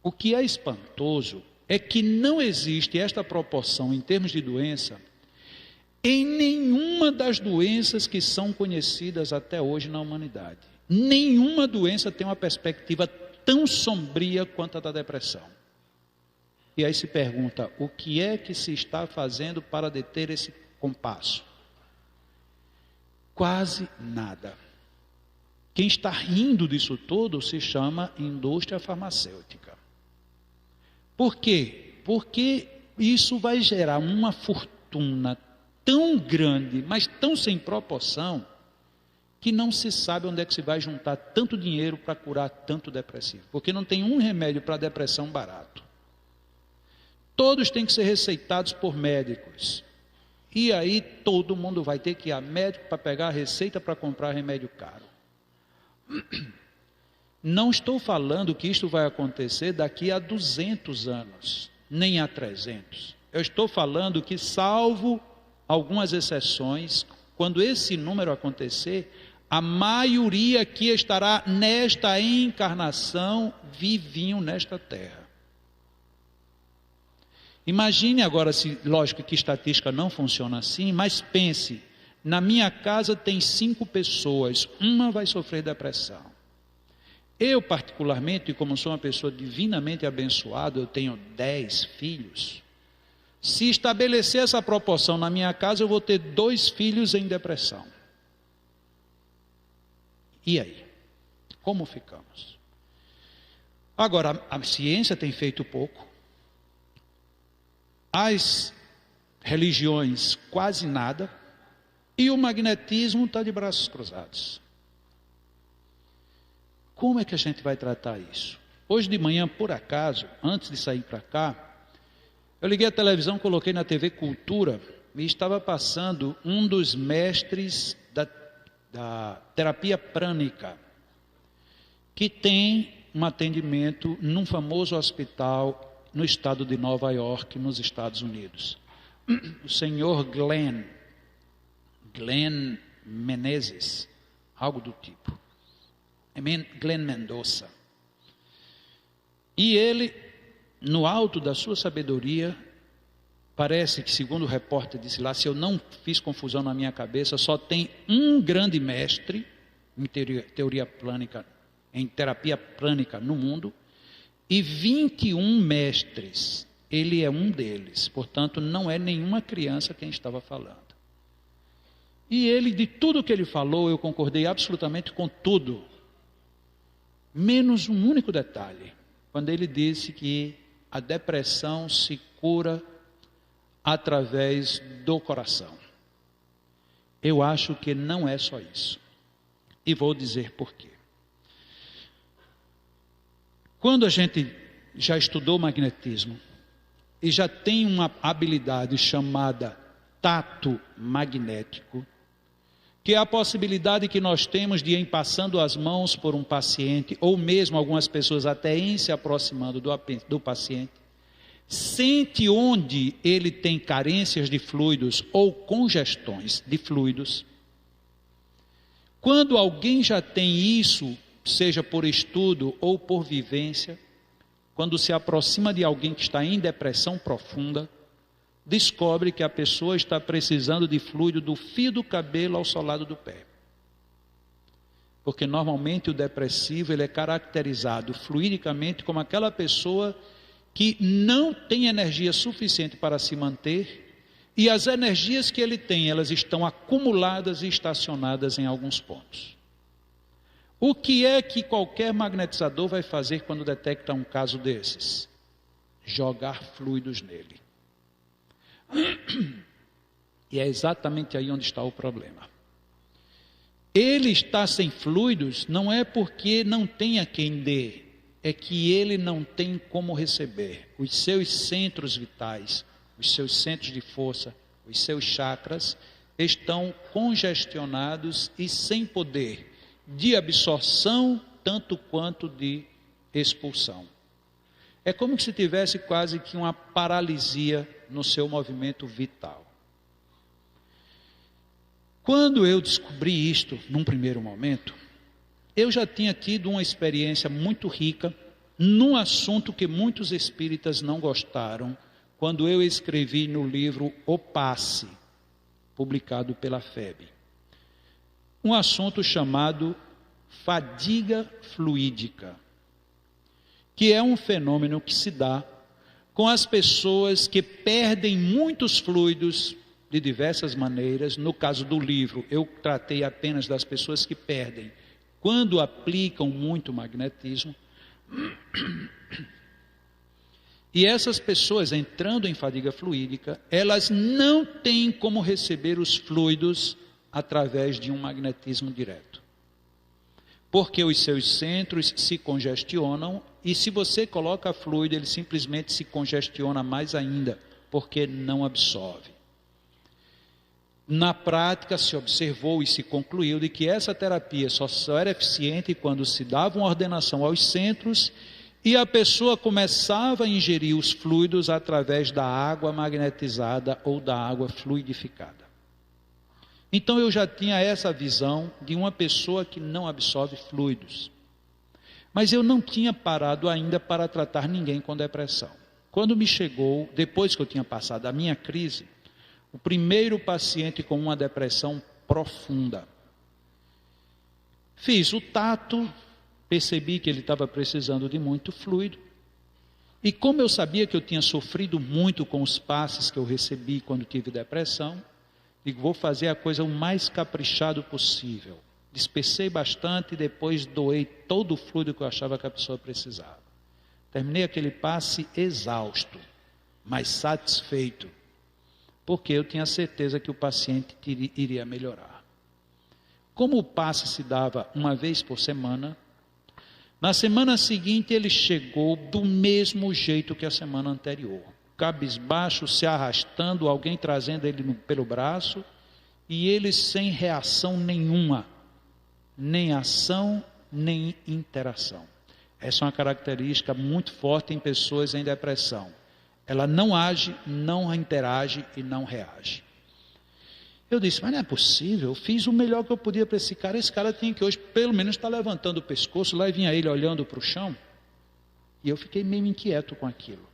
O que é espantoso é que não existe esta proporção em termos de doença em nenhuma das doenças que são conhecidas até hoje na humanidade. Nenhuma doença tem uma perspectiva tão sombria quanto a da depressão. E aí se pergunta, o que é que se está fazendo para deter esse compasso? Quase nada. Quem está rindo disso tudo se chama indústria farmacêutica. Por quê? Porque isso vai gerar uma fortuna tão grande, mas tão sem proporção, que não se sabe onde é que se vai juntar tanto dinheiro para curar tanto depressivo. Porque não tem um remédio para depressão barato. Todos têm que ser receitados por médicos. E aí todo mundo vai ter que ir a médico para pegar a receita para comprar remédio caro. Não estou falando que isto vai acontecer daqui a 200 anos, nem a 300. Eu estou falando que, salvo algumas exceções, quando esse número acontecer, a maioria que estará nesta encarnação vivinho nesta terra. Imagine agora, se, lógico que estatística não funciona assim, mas pense, na minha casa tem 5 pessoas, uma vai sofrer depressão. Eu particularmente, como sou uma pessoa divinamente abençoada, eu tenho 10 filhos. Se estabelecer essa proporção na minha casa, eu vou ter 2 filhos em depressão. E aí? Como ficamos? Agora, a ciência tem feito pouco. As religiões quase nada. E o magnetismo está de braços cruzados. Como é que a gente vai tratar isso? Hoje de manhã, por acaso, antes de sair para cá, eu liguei a televisão, coloquei na TV Cultura e estava passando um dos mestres da terapia prânica, que tem um atendimento num famoso hospital no estado de Nova York, nos Estados Unidos. O senhor Glenn Menezes, algo do tipo. Glenn Mendoza. E ele, no alto da sua sabedoria, parece que, segundo o repórter disse lá, se eu não fiz confusão na minha cabeça, só tem um grande mestre em teoria plânica, em terapia plânica no mundo, e 21 mestres. Ele é um deles, portanto, não é nenhuma criança quem estava falando. E ele, de tudo que ele falou, eu concordei absolutamente com tudo, menos um único detalhe, quando ele disse que a depressão se cura através do coração. Eu acho que não é só isso. E vou dizer por quê. Quando a gente já estudou magnetismo e já tem uma habilidade chamada tato magnético, que é a possibilidade que nós temos de ir passando as mãos por um paciente, ou mesmo algumas pessoas até em se aproximando do paciente, sente onde ele tem carências de fluidos ou congestões de fluidos. Quando alguém já tem isso, seja por estudo ou por vivência, quando se aproxima de alguém que está em depressão profunda, descobre que a pessoa está precisando de fluido do fio do cabelo ao solado do pé. Porque normalmente o depressivo ele é caracterizado fluidicamente como aquela pessoa que não tem energia suficiente para se manter, e as energias que ele tem, elas estão acumuladas e estacionadas em alguns pontos. O que é que qualquer magnetizador vai fazer quando detecta um caso desses? Jogar fluidos nele. E é exatamente aí onde está o problema. Ele está sem fluidos, não é porque não tem a quem dê, é que ele não tem como receber. Os seus centros vitais, os seus centros de força, os seus chakras estão congestionados e sem poder de absorção, tanto quanto de expulsão. É como se tivesse quase que uma paralisia no seu movimento vital. Quando eu descobri isto, num primeiro momento, eu já tinha tido uma experiência muito rica num assunto que muitos espíritas não gostaram, quando eu escrevi no livro O Passe, publicado pela FEB. Um assunto chamado fadiga fluídica, que é um fenômeno que se dá com as pessoas que perdem muitos fluidos de diversas maneiras. No caso do livro, eu tratei apenas das pessoas que perdem quando aplicam muito magnetismo. E essas pessoas, entrando em fadiga fluídica, elas não têm como receber os fluidos através de um magnetismo direto. Porque os seus centros se congestionam, e se você coloca fluido, ele simplesmente se congestiona mais ainda, porque não absorve. Na prática, se observou e se concluiu de que essa terapia só era eficiente quando se dava uma ordenação aos centros e a pessoa começava a ingerir os fluidos através da água magnetizada ou da água fluidificada. Então eu já tinha essa visão de uma pessoa que não absorve fluidos. Mas eu não tinha parado ainda para tratar ninguém com depressão. Quando me chegou, depois que eu tinha passado a minha crise, o primeiro paciente com uma depressão profunda. Fiz o tato, percebi que ele estava precisando de muito fluido. E como eu sabia que eu tinha sofrido muito com os passes que eu recebi quando tive depressão, digo, vou fazer a coisa o mais caprichado possível. Despecei bastante e depois doei todo o fluido que eu achava que a pessoa precisava. Terminei aquele passe exausto, mas satisfeito, porque eu tinha certeza que o paciente iria melhorar. Como o passe se dava uma vez por semana, na semana seguinte ele chegou do mesmo jeito que a semana anterior. Cabisbaixo, se arrastando, alguém trazendo ele pelo braço, e ele sem reação nenhuma, nem ação, nem interação. Essa é uma característica muito forte em pessoas em depressão. Ela não age, não interage e não reage. Eu disse, mas não é possível, eu fiz o melhor que eu podia para esse cara tinha que hoje pelo menos estar levantando o pescoço, lá e vinha ele olhando para o chão, e eu fiquei meio inquieto com aquilo.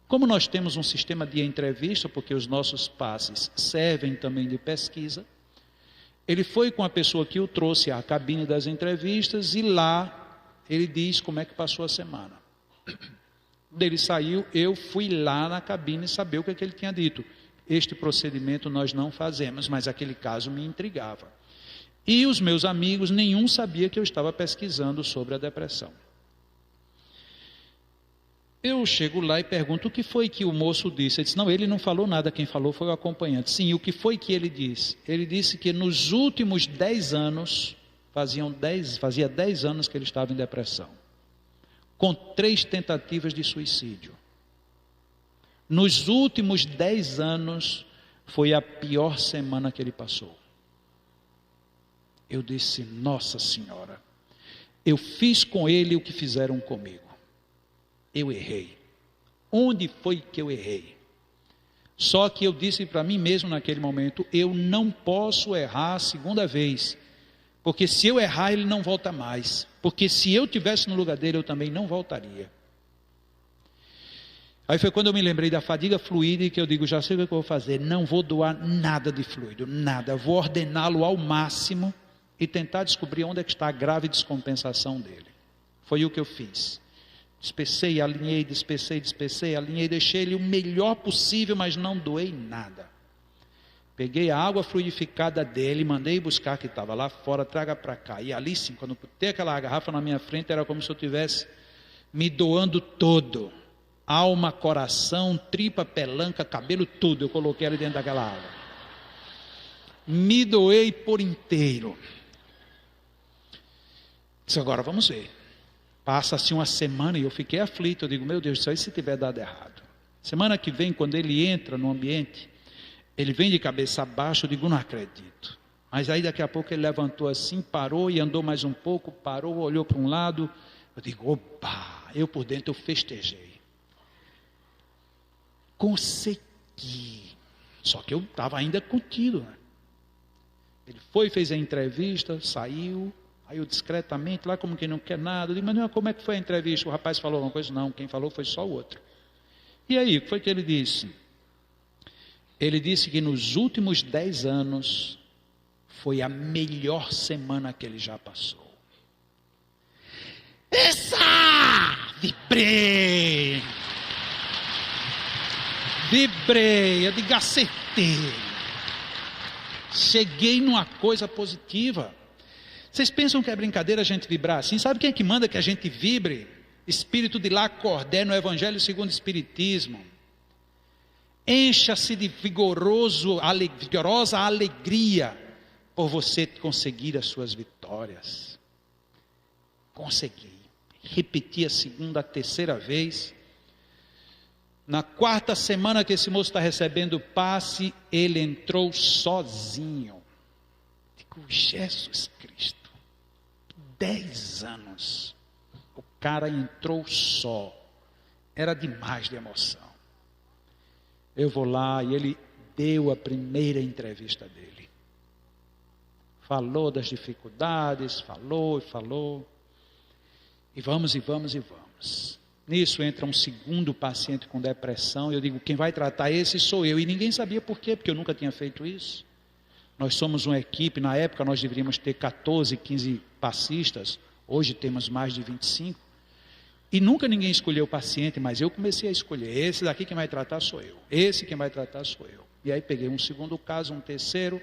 Como nós temos um sistema de entrevista, porque os nossos passes servem também de pesquisa, ele foi com a pessoa que o trouxe à cabine das entrevistas, e lá ele diz como é que passou a semana. Ele saiu, eu fui lá na cabine saber o que ele tinha dito. Este procedimento nós não fazemos, mas aquele caso me intrigava. E os meus amigos, nenhum sabia que eu estava pesquisando sobre a depressão. Eu chego lá e pergunto o que foi que o moço disse. Ele disse, não, ele não falou nada, quem falou foi o acompanhante. Sim, o que foi que ele disse? Ele disse que nos últimos 10 anos, fazia 10 anos que ele estava em depressão, com 3 tentativas de suicídio. Nos últimos 10 anos, foi a pior semana que ele passou. Eu disse, Nossa Senhora, eu fiz com ele o que fizeram comigo. Eu errei. Onde foi que eu errei? Só que eu disse para mim mesmo naquele momento, eu não posso errar a segunda vez, porque se eu errar ele não volta mais, porque se eu tivesse no lugar dele eu também não voltaria. Aí foi quando eu me lembrei da fadiga fluídica, eu digo, já sei o que eu vou fazer, não vou doar nada de fluido, nada, vou ordená-lo ao máximo e tentar descobrir onde é que está a grave descompensação dele. Foi o que eu fiz. Despecei, alinhei, alinhei, deixei ele o melhor possível, mas não doei nada. Peguei a água fluidificada dele, mandei buscar, que estava lá fora, traga para cá. E ali sim, quando botei aquela garrafa na minha frente, era como se eu estivesse me doando todo. Alma, coração, tripa, pelanca, cabelo, tudo. Eu coloquei ali dentro daquela água. Me doei por inteiro. Disse, agora vamos ver. Passa-se uma semana e eu fiquei aflito. Eu digo, meu Deus, isso aí se tiver dado errado. Semana que vem, quando ele entra no ambiente, ele vem de cabeça abaixo, eu digo, não acredito. Mas aí daqui a pouco ele levantou assim, parou e andou mais um pouco, parou, olhou para um lado. Eu digo, opa, eu por dentro eu festejei. Consegui. Só que eu estava ainda contido, né? Ele foi, fez a entrevista, saiu. Aí eu discretamente, lá como quem não quer nada, eu digo, mas não, como é que foi a entrevista? O rapaz falou alguma coisa? Não, quem falou foi só o outro. E aí, o que foi que ele disse? Ele disse que nos últimos 10 anos, foi a melhor semana que ele já passou. Vibrei, eu digo, acertei. Cheguei numa coisa positiva. Vocês pensam que é brincadeira a gente vibrar assim? Sabe quem é que manda que a gente vibre? Espírito de Lacordaire no Evangelho segundo o Espiritismo. Encha-se de vigorosa alegria por você conseguir as suas vitórias. Consegui. Repeti a segunda, a terceira vez. Na 4ª semana que esse moço está recebendo o passe, ele entrou sozinho. Digo, Jesus Cristo. 10 anos. O cara entrou só. Era demais de emoção. Eu vou lá e ele deu a primeira entrevista dele. Falou das dificuldades, falou. E vamos. Nisso entra um segundo paciente com depressão, eu digo, quem vai tratar esse sou eu, e ninguém sabia por quê, porque eu nunca tinha feito isso. Nós somos uma equipe, na época nós deveríamos ter 14, 15 passistas, hoje temos mais de 25, e nunca ninguém escolheu o paciente, mas eu comecei a escolher, esse daqui quem vai tratar sou eu, esse quem vai tratar sou eu. E aí peguei um segundo caso, um terceiro.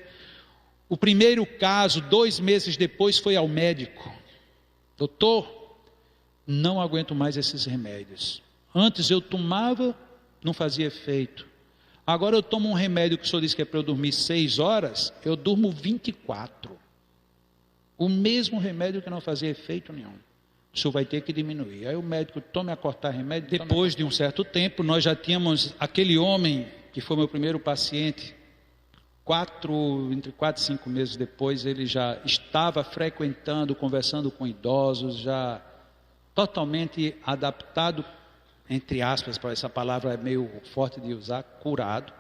O primeiro caso, 2 meses depois, foi ao médico. Doutor, não aguento mais esses remédios. Antes eu tomava, não fazia efeito. Agora eu tomo um remédio que o senhor disse que é para eu dormir 6 horas, eu durmo 24. O mesmo remédio que não fazia efeito nenhum. O senhor vai ter que diminuir. Aí o médico tome a cortar remédio. Depois de um certo tempo, nós já tínhamos aquele homem, que foi meu primeiro paciente, entre 4 e 5 meses depois, ele já estava frequentando, conversando com idosos, já totalmente adaptado, entre aspas, para essa palavra é meio forte de usar, curado,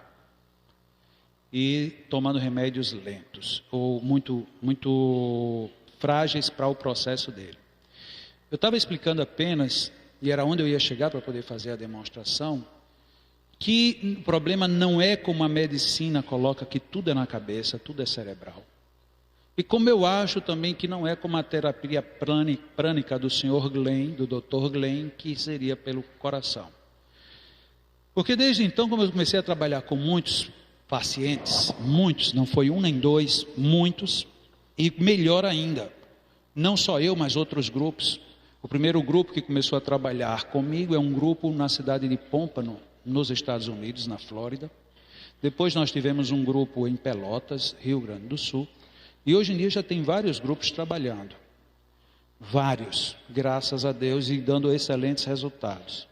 e tomando remédios lentos, ou muito frágeis para o processo dele. Eu estava explicando apenas, e era onde eu ia chegar para poder fazer a demonstração, que o problema não é como a medicina coloca, que tudo é na cabeça, tudo é cerebral. E como eu acho também que não é como a terapia prânica do Sr. Glenn, do Dr. Glenn, que seria pelo coração. Porque desde então, como eu comecei a trabalhar com muitos pacientes, muitos, não foi um nem dois, muitos, e melhor ainda, não só eu, mas outros grupos. O primeiro grupo que começou a trabalhar comigo é um grupo na cidade de Pompano, nos Estados Unidos, na Flórida. Depois nós tivemos um grupo em Pelotas, Rio Grande do Sul. E hoje em dia já tem vários grupos trabalhando. Vários, graças a Deus, e dando excelentes resultados.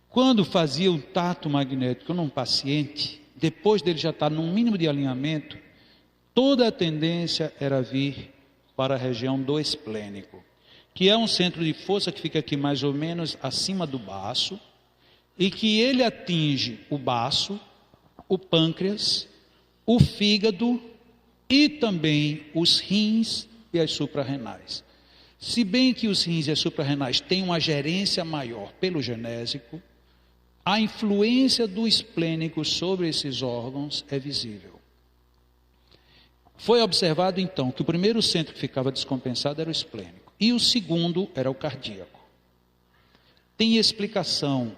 Quando fazia um tato magnético num paciente, depois dele já estar num mínimo de alinhamento, toda a tendência era vir para a região do esplênico, que é um centro de força que fica aqui mais ou menos acima do baço, e que ele atinge o baço, o pâncreas, o fígado e também os rins e as suprarrenais. Se bem que os rins e as suprarrenais têm uma gerência maior pelo genésico, a influência do esplênico sobre esses órgãos é visível. Foi observado então que o primeiro centro que ficava descompensado era o esplênico e o segundo era o cardíaco. Tem explicação.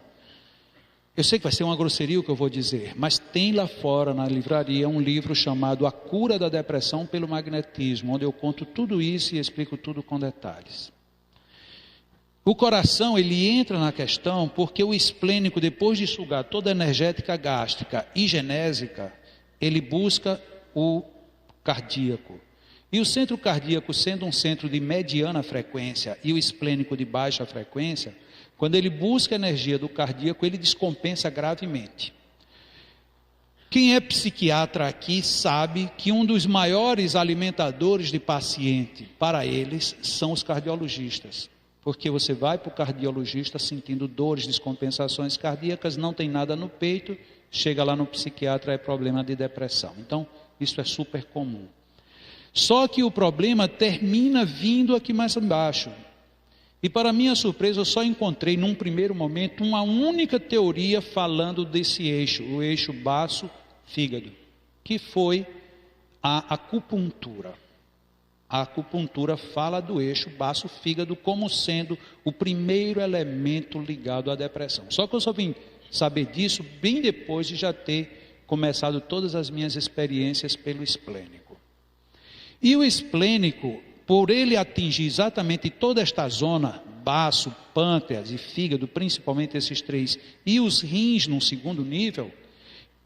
Eu sei que vai ser uma grosseria o que eu vou dizer, mas tem lá fora na livraria um livro chamado A Cura da Depressão pelo Magnetismo, onde eu conto tudo isso e explico tudo com detalhes. O coração, ele entra na questão porque o esplênico, depois de sugar toda a energética gástrica e genésica, ele busca o cardíaco. E o centro cardíaco, sendo um centro de mediana frequência e o esplênico de baixa frequência, quando ele busca a energia do cardíaco, ele descompensa gravemente. Quem é psiquiatra aqui sabe que um dos maiores alimentadores de paciente para eles são os cardiologistas. Porque você vai para o cardiologista sentindo dores, descompensações cardíacas, não tem nada no peito, chega lá no psiquiatra, é problema de depressão. Então, isso é super comum. Só que o problema termina vindo aqui mais embaixo. E para minha surpresa, eu só encontrei num primeiro momento uma única teoria falando desse eixo, o eixo baço-fígado, que foi a acupuntura. A acupuntura fala do eixo baço-fígado como sendo o primeiro elemento ligado à depressão. Só que eu só vim saber disso bem depois de já ter começado todas as minhas experiências pelo esplênico. E o esplênico, por ele atingir exatamente toda esta zona, baço, pâncreas e fígado, principalmente esses três, e os rins num segundo nível,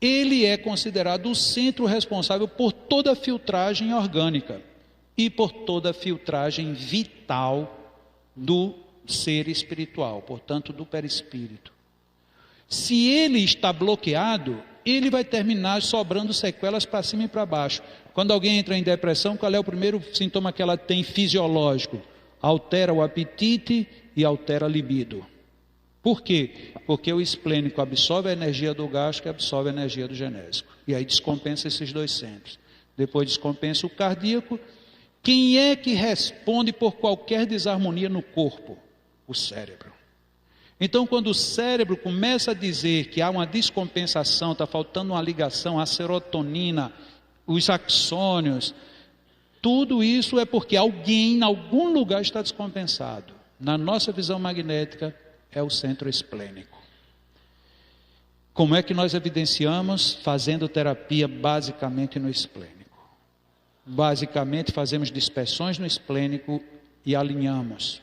ele é considerado o centro responsável por toda a filtragem orgânica e por toda a filtragem vital do ser espiritual, portanto do perispírito. Se ele está bloqueado, ele vai terminar sobrando sequelas para cima e para baixo. Quando alguém entra em depressão, qual é o primeiro sintoma que ela tem fisiológico? Altera o apetite e altera a libido. Por quê? Porque o esplênico absorve a energia do gástrico e absorve a energia do genésico. E aí descompensa esses dois centros. Depois descompensa o cardíaco. Quem é que responde por qualquer desarmonia no corpo? O cérebro. Então, quando o cérebro começa a dizer que há uma descompensação, está faltando uma ligação, a serotonina, os axônios, tudo isso é porque alguém, em algum lugar, está descompensado. Na nossa visão magnética, é o centro esplênico. Como é que nós evidenciamos? Fazendo terapia basicamente no esplênico. Basicamente, fazemos dispersões no esplênico e alinhamos.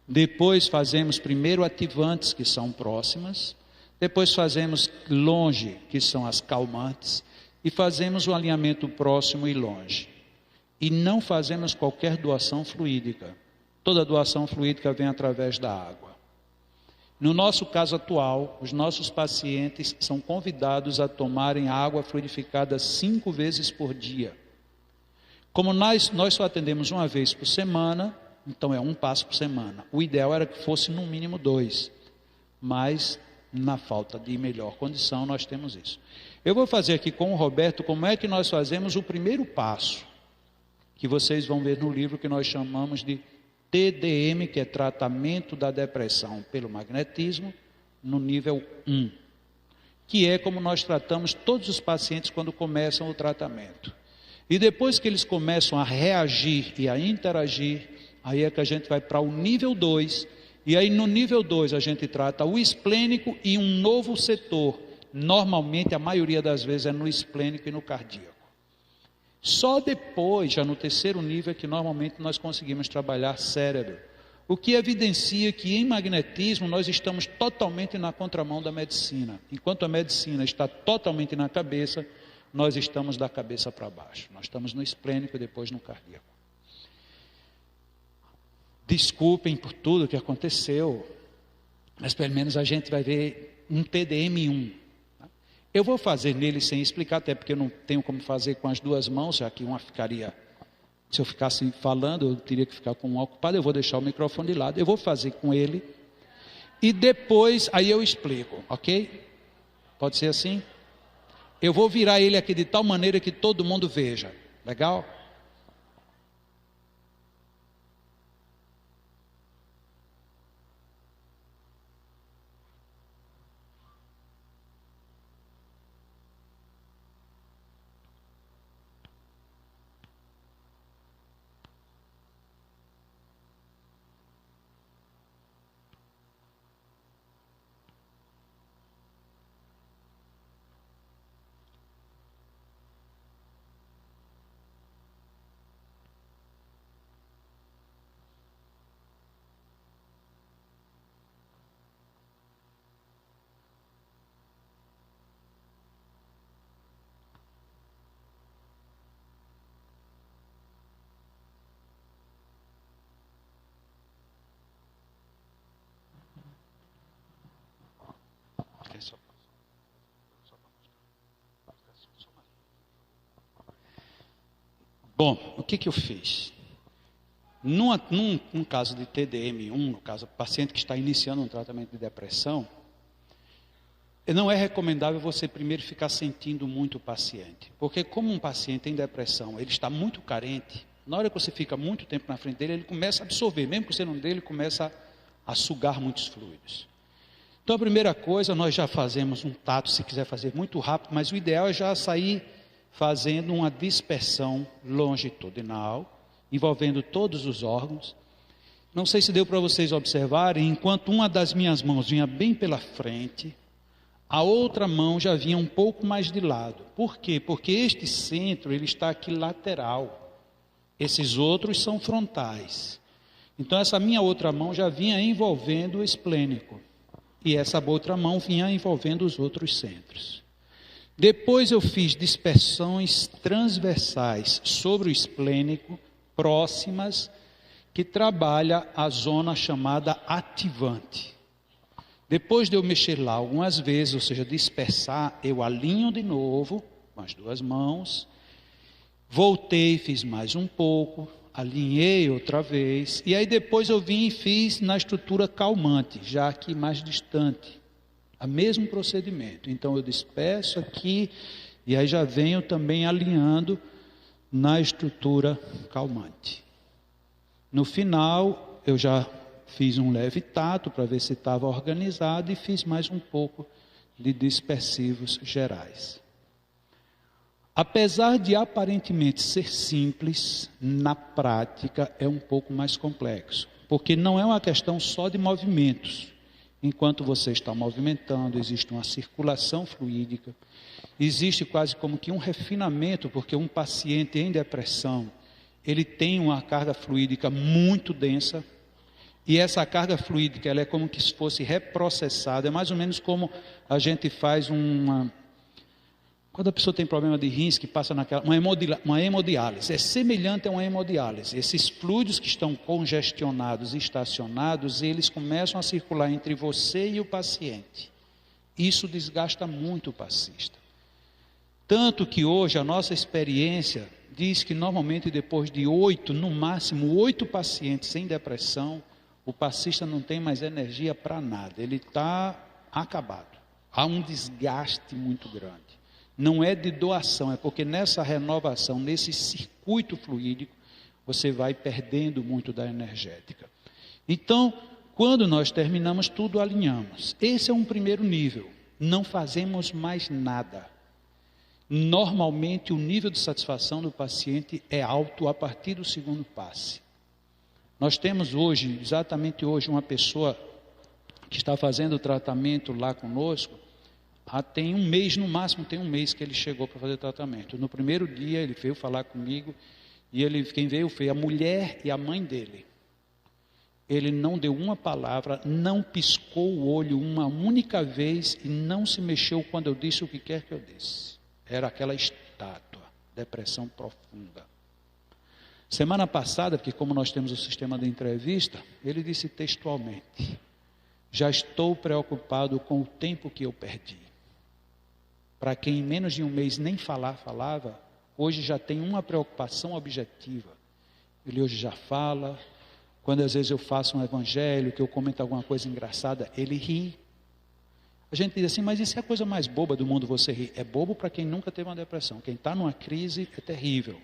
Depois fazemos primeiro ativantes, que são próximas. Depois fazemos longe, que são as calmantes. E fazemos o alinhamento próximo e longe. E não fazemos qualquer doação fluídica. Toda doação fluídica vem através da água. No nosso caso atual, os nossos pacientes são convidados a tomarem água fluidificada 5 vezes por dia. Como nós só atendemos uma vez por semana, então é 1 passo por semana. O ideal era que fosse no mínimo 2, mas na falta de melhor condição nós temos isso. Eu vou fazer aqui com o Roberto como é que nós fazemos o primeiro passo, que vocês vão ver no livro que nós chamamos de TDM, que é tratamento da depressão pelo magnetismo, no nível 1, que é como nós tratamos todos os pacientes quando começam o tratamento. E depois que eles começam a reagir e a interagir, aí é que a gente vai para o nível 2, e aí no nível 2 a gente trata o esplênico e um novo setor, normalmente a maioria das vezes é no esplênico e no cardíaco. Só depois, já no terceiro nível, é que normalmente nós conseguimos trabalhar cérebro. O que evidencia que em magnetismo nós estamos totalmente na contramão da medicina. Enquanto a medicina está totalmente na cabeça, nós estamos da cabeça para baixo. Nós estamos no esplênico e depois no cardíaco. Desculpem por tudo que aconteceu, mas pelo menos a gente vai ver um TDM1. Eu vou fazer nele sem explicar, até porque eu não tenho como fazer com as duas mãos, já que uma ficaria, se eu ficasse falando, eu teria que ficar com uma ocupada, eu vou deixar o microfone de lado, eu vou fazer com ele, e depois, aí eu explico, ok? Pode ser assim? Eu vou virar ele aqui de tal maneira que todo mundo veja, legal? Bom, o que eu fiz? Num caso de TDM1, no caso, paciente que está iniciando um tratamento de depressão, não é recomendável você primeiro ficar sentindo muito o paciente. Porque como um paciente em depressão, ele está muito carente, na hora que você fica muito tempo na frente dele, ele começa a absorver, mesmo que você não dê, ele começa a sugar muitos fluidos. Então a primeira coisa, nós já fazemos um tato, se quiser fazer muito rápido, mas o ideal é já sair fazendo uma dispersão longitudinal, envolvendo todos os órgãos. Não sei se deu para vocês observarem, enquanto uma das minhas mãos vinha bem pela frente, a outra mão já vinha um pouco mais de lado. Por quê? Porque este centro, ele está aqui lateral. Esses outros são frontais. Então essa minha outra mão já vinha envolvendo o esplênico. E essa outra mão vinha envolvendo os outros centros. Depois eu fiz dispersões transversais sobre o esplênico, próximas, que trabalha a zona chamada ativante. Depois de eu mexer lá algumas vezes, ou seja, dispersar, eu alinho de novo, com as duas mãos, voltei, fiz mais um pouco, alinhei outra vez, e aí depois eu vim e fiz na estrutura calmante, já aqui mais distante. O mesmo procedimento. Então eu disperso aqui e aí já venho também alinhando na estrutura calmante. No final eu já fiz um leve tato para ver se estava organizado e fiz mais um pouco de dispersivos gerais. Apesar de aparentemente ser simples, na prática é um pouco mais complexo, porque não é uma questão só de movimentos. Enquanto você está movimentando, existe uma circulação fluídica, existe quase como que um refinamento, porque um paciente em depressão, ele tem uma carga fluídica muito densa, e essa carga fluídica ela é como que se fosse reprocessada, é mais ou menos como a gente faz quando a pessoa tem problema de rins, que passa uma hemodiálise, é semelhante a uma hemodiálise. Esses fluidos que estão congestionados e estacionados, eles começam a circular entre você e o paciente. Isso desgasta muito o passista. Tanto que hoje a nossa experiência diz que normalmente depois de 8, no máximo 8 pacientes em depressão, o passista não tem mais energia para nada, ele está acabado. Há um desgaste muito grande. Não é de doação, é porque nessa renovação, nesse circuito fluídico, você vai perdendo muito da energética. Então, quando nós terminamos tudo, alinhamos. Esse é um primeiro nível. Não fazemos mais nada. Normalmente, o nível de satisfação do paciente é alto a partir do segundo passe. Nós temos hoje, exatamente hoje, uma pessoa que está fazendo o tratamento lá conosco. Tem um mês, no máximo tem um mês que ele chegou para fazer tratamento. No primeiro dia ele veio falar comigo, e quem veio foi a mulher e a mãe dele. Ele não deu uma palavra, não piscou o olho uma única vez e não se mexeu quando eu disse o que quer que eu disse. Era aquela estátua, depressão profunda. Semana passada, porque como nós temos o sistema de entrevista, ele disse textualmente: já estou preocupado com o tempo que eu perdi. Para quem em menos de um mês nem falava, hoje já tem uma preocupação objetiva. Ele hoje já fala. Quando às vezes eu faço um evangelho, que eu comento alguma coisa engraçada, ele ri. A gente diz assim, mas isso é a coisa mais boba do mundo, você rir. É bobo para quem nunca teve uma depressão. Quem está numa crise é terrível.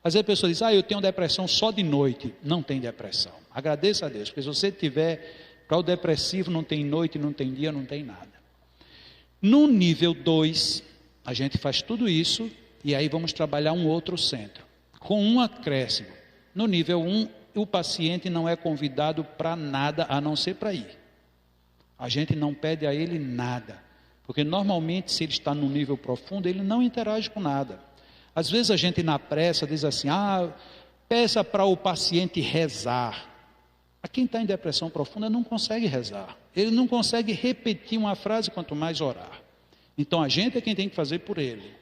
Às vezes a pessoa diz, eu tenho depressão só de noite. Não tem depressão. Agradeça a Deus, porque se você tiver, para o depressivo não tem noite, não tem dia, não tem nada. No nível 2, a gente faz tudo isso, e aí vamos trabalhar um outro centro, com um acréscimo. No nível 1, o paciente não é convidado para nada, a não ser para ir. A gente não pede a ele nada, porque normalmente se ele está no nível profundo, ele não interage com nada. Às vezes a gente na pressa diz assim, peça para o paciente rezar. Quem está em depressão profunda não consegue rezar, ele não consegue repetir uma frase, quanto mais orar. Então a gente é quem tem que fazer por ele.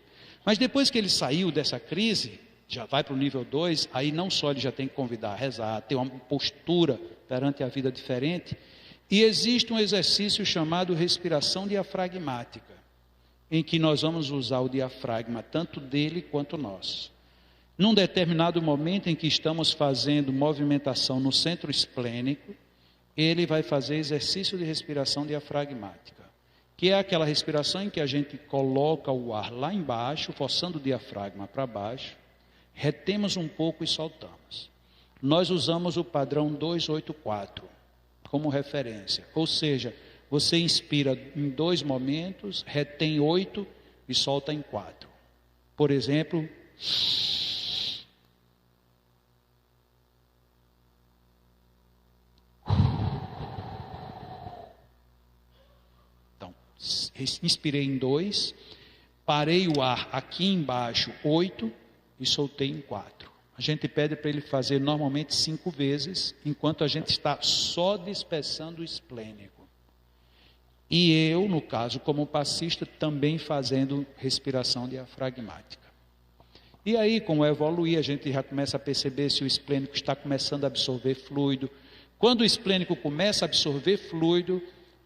Mas depois que ele saiu dessa crise, já vai para o nível 2, aí não só ele já tem que convidar a rezar, ter uma postura perante a vida diferente, e existe um exercício chamado respiração diafragmática, em que nós vamos usar o diafragma, tanto dele quanto nosso. Num determinado momento em que estamos fazendo movimentação no centro esplênico, ele vai fazer exercício de respiração diafragmática, que é aquela respiração em que a gente coloca o ar lá embaixo, forçando o diafragma para baixo, retemos um pouco e soltamos. Nós usamos o padrão 284 como referência, ou seja, você inspira em 2 momentos, retém 8 e solta em 4. Por exemplo, inspirei em 2, parei o ar aqui embaixo 8 e soltei em 4. A gente pede para ele fazer normalmente 5 vezes, enquanto a gente está só dispersando o esplênico. E eu, no caso, como passista, também fazendo respiração diafragmática. E aí, como evoluir, a gente já começa a perceber se o esplênico está começando a absorver fluido. Quando o esplênico começa a absorver fluido,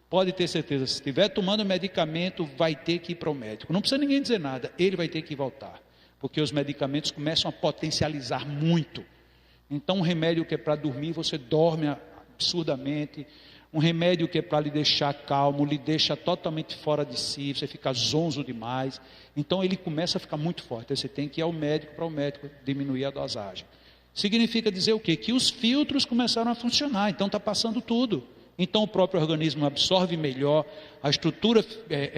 pode ter certeza, se estiver tomando medicamento, vai ter que ir para o médico. Não precisa ninguém dizer nada, ele vai ter que voltar. Porque os medicamentos começam a potencializar muito. Então, um remédio que é para dormir, você dorme absurdamente. Um remédio que é para lhe deixar calmo, lhe deixa totalmente fora de si, você fica zonzo demais. Então, ele começa a ficar muito forte. Aí você tem que ir ao médico, para o médico diminuir a dosagem. Significa dizer o quê? Que os filtros começaram a funcionar, então está passando tudo. Então o próprio organismo absorve melhor, a estrutura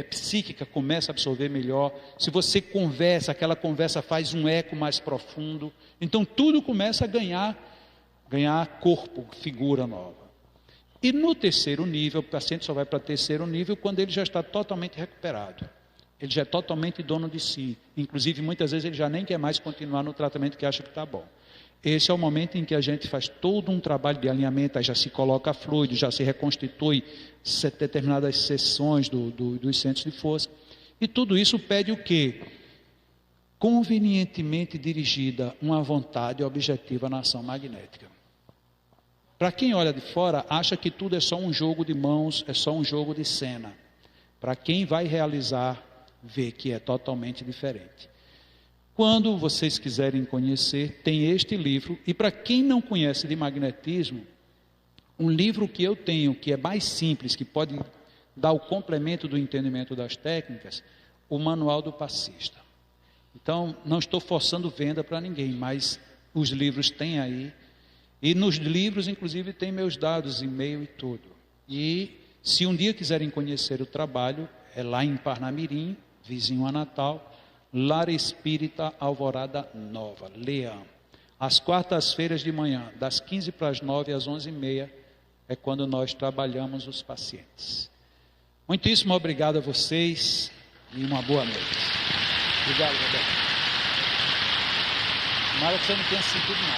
psíquica começa a absorver melhor. Se você conversa, aquela conversa faz um eco mais profundo. Então tudo começa a ganhar corpo, figura nova. E no terceiro nível, o paciente só vai para o terceiro nível quando ele já está totalmente recuperado. Ele já é totalmente dono de si. Inclusive, muitas vezes ele já nem quer mais continuar no tratamento que acha que está bom. Esse é o momento em que a gente faz todo um trabalho de alinhamento, aí já se coloca fluido, já se reconstitui determinadas seções dos centros de força. E tudo isso pede o quê? Convenientemente dirigida uma vontade objetiva na ação magnética. Para quem olha de fora, acha que tudo é só um jogo de mãos, é só um jogo de cena. Para quem vai realizar, vê que é totalmente diferente. Quando vocês quiserem conhecer, tem este livro. E para quem não conhece de magnetismo, um livro que eu tenho, que é mais simples, que pode dar o complemento do entendimento das técnicas, o Manual do Passista. Então, não estou forçando venda para ninguém, mas os livros têm aí. E nos livros, inclusive, tem meus dados, e-mail e tudo. E se um dia quiserem conhecer o trabalho, é lá em Parnamirim, vizinho a Natal, Lar Espírita Alvorada Nova, Leão. Às quartas-feiras de manhã, das 15 para as 9 às 11h30, é quando nós trabalhamos os pacientes. Muitíssimo obrigado a vocês e uma boa noite. Obrigado, Roberto. Tomara que você não tenha sentido nada.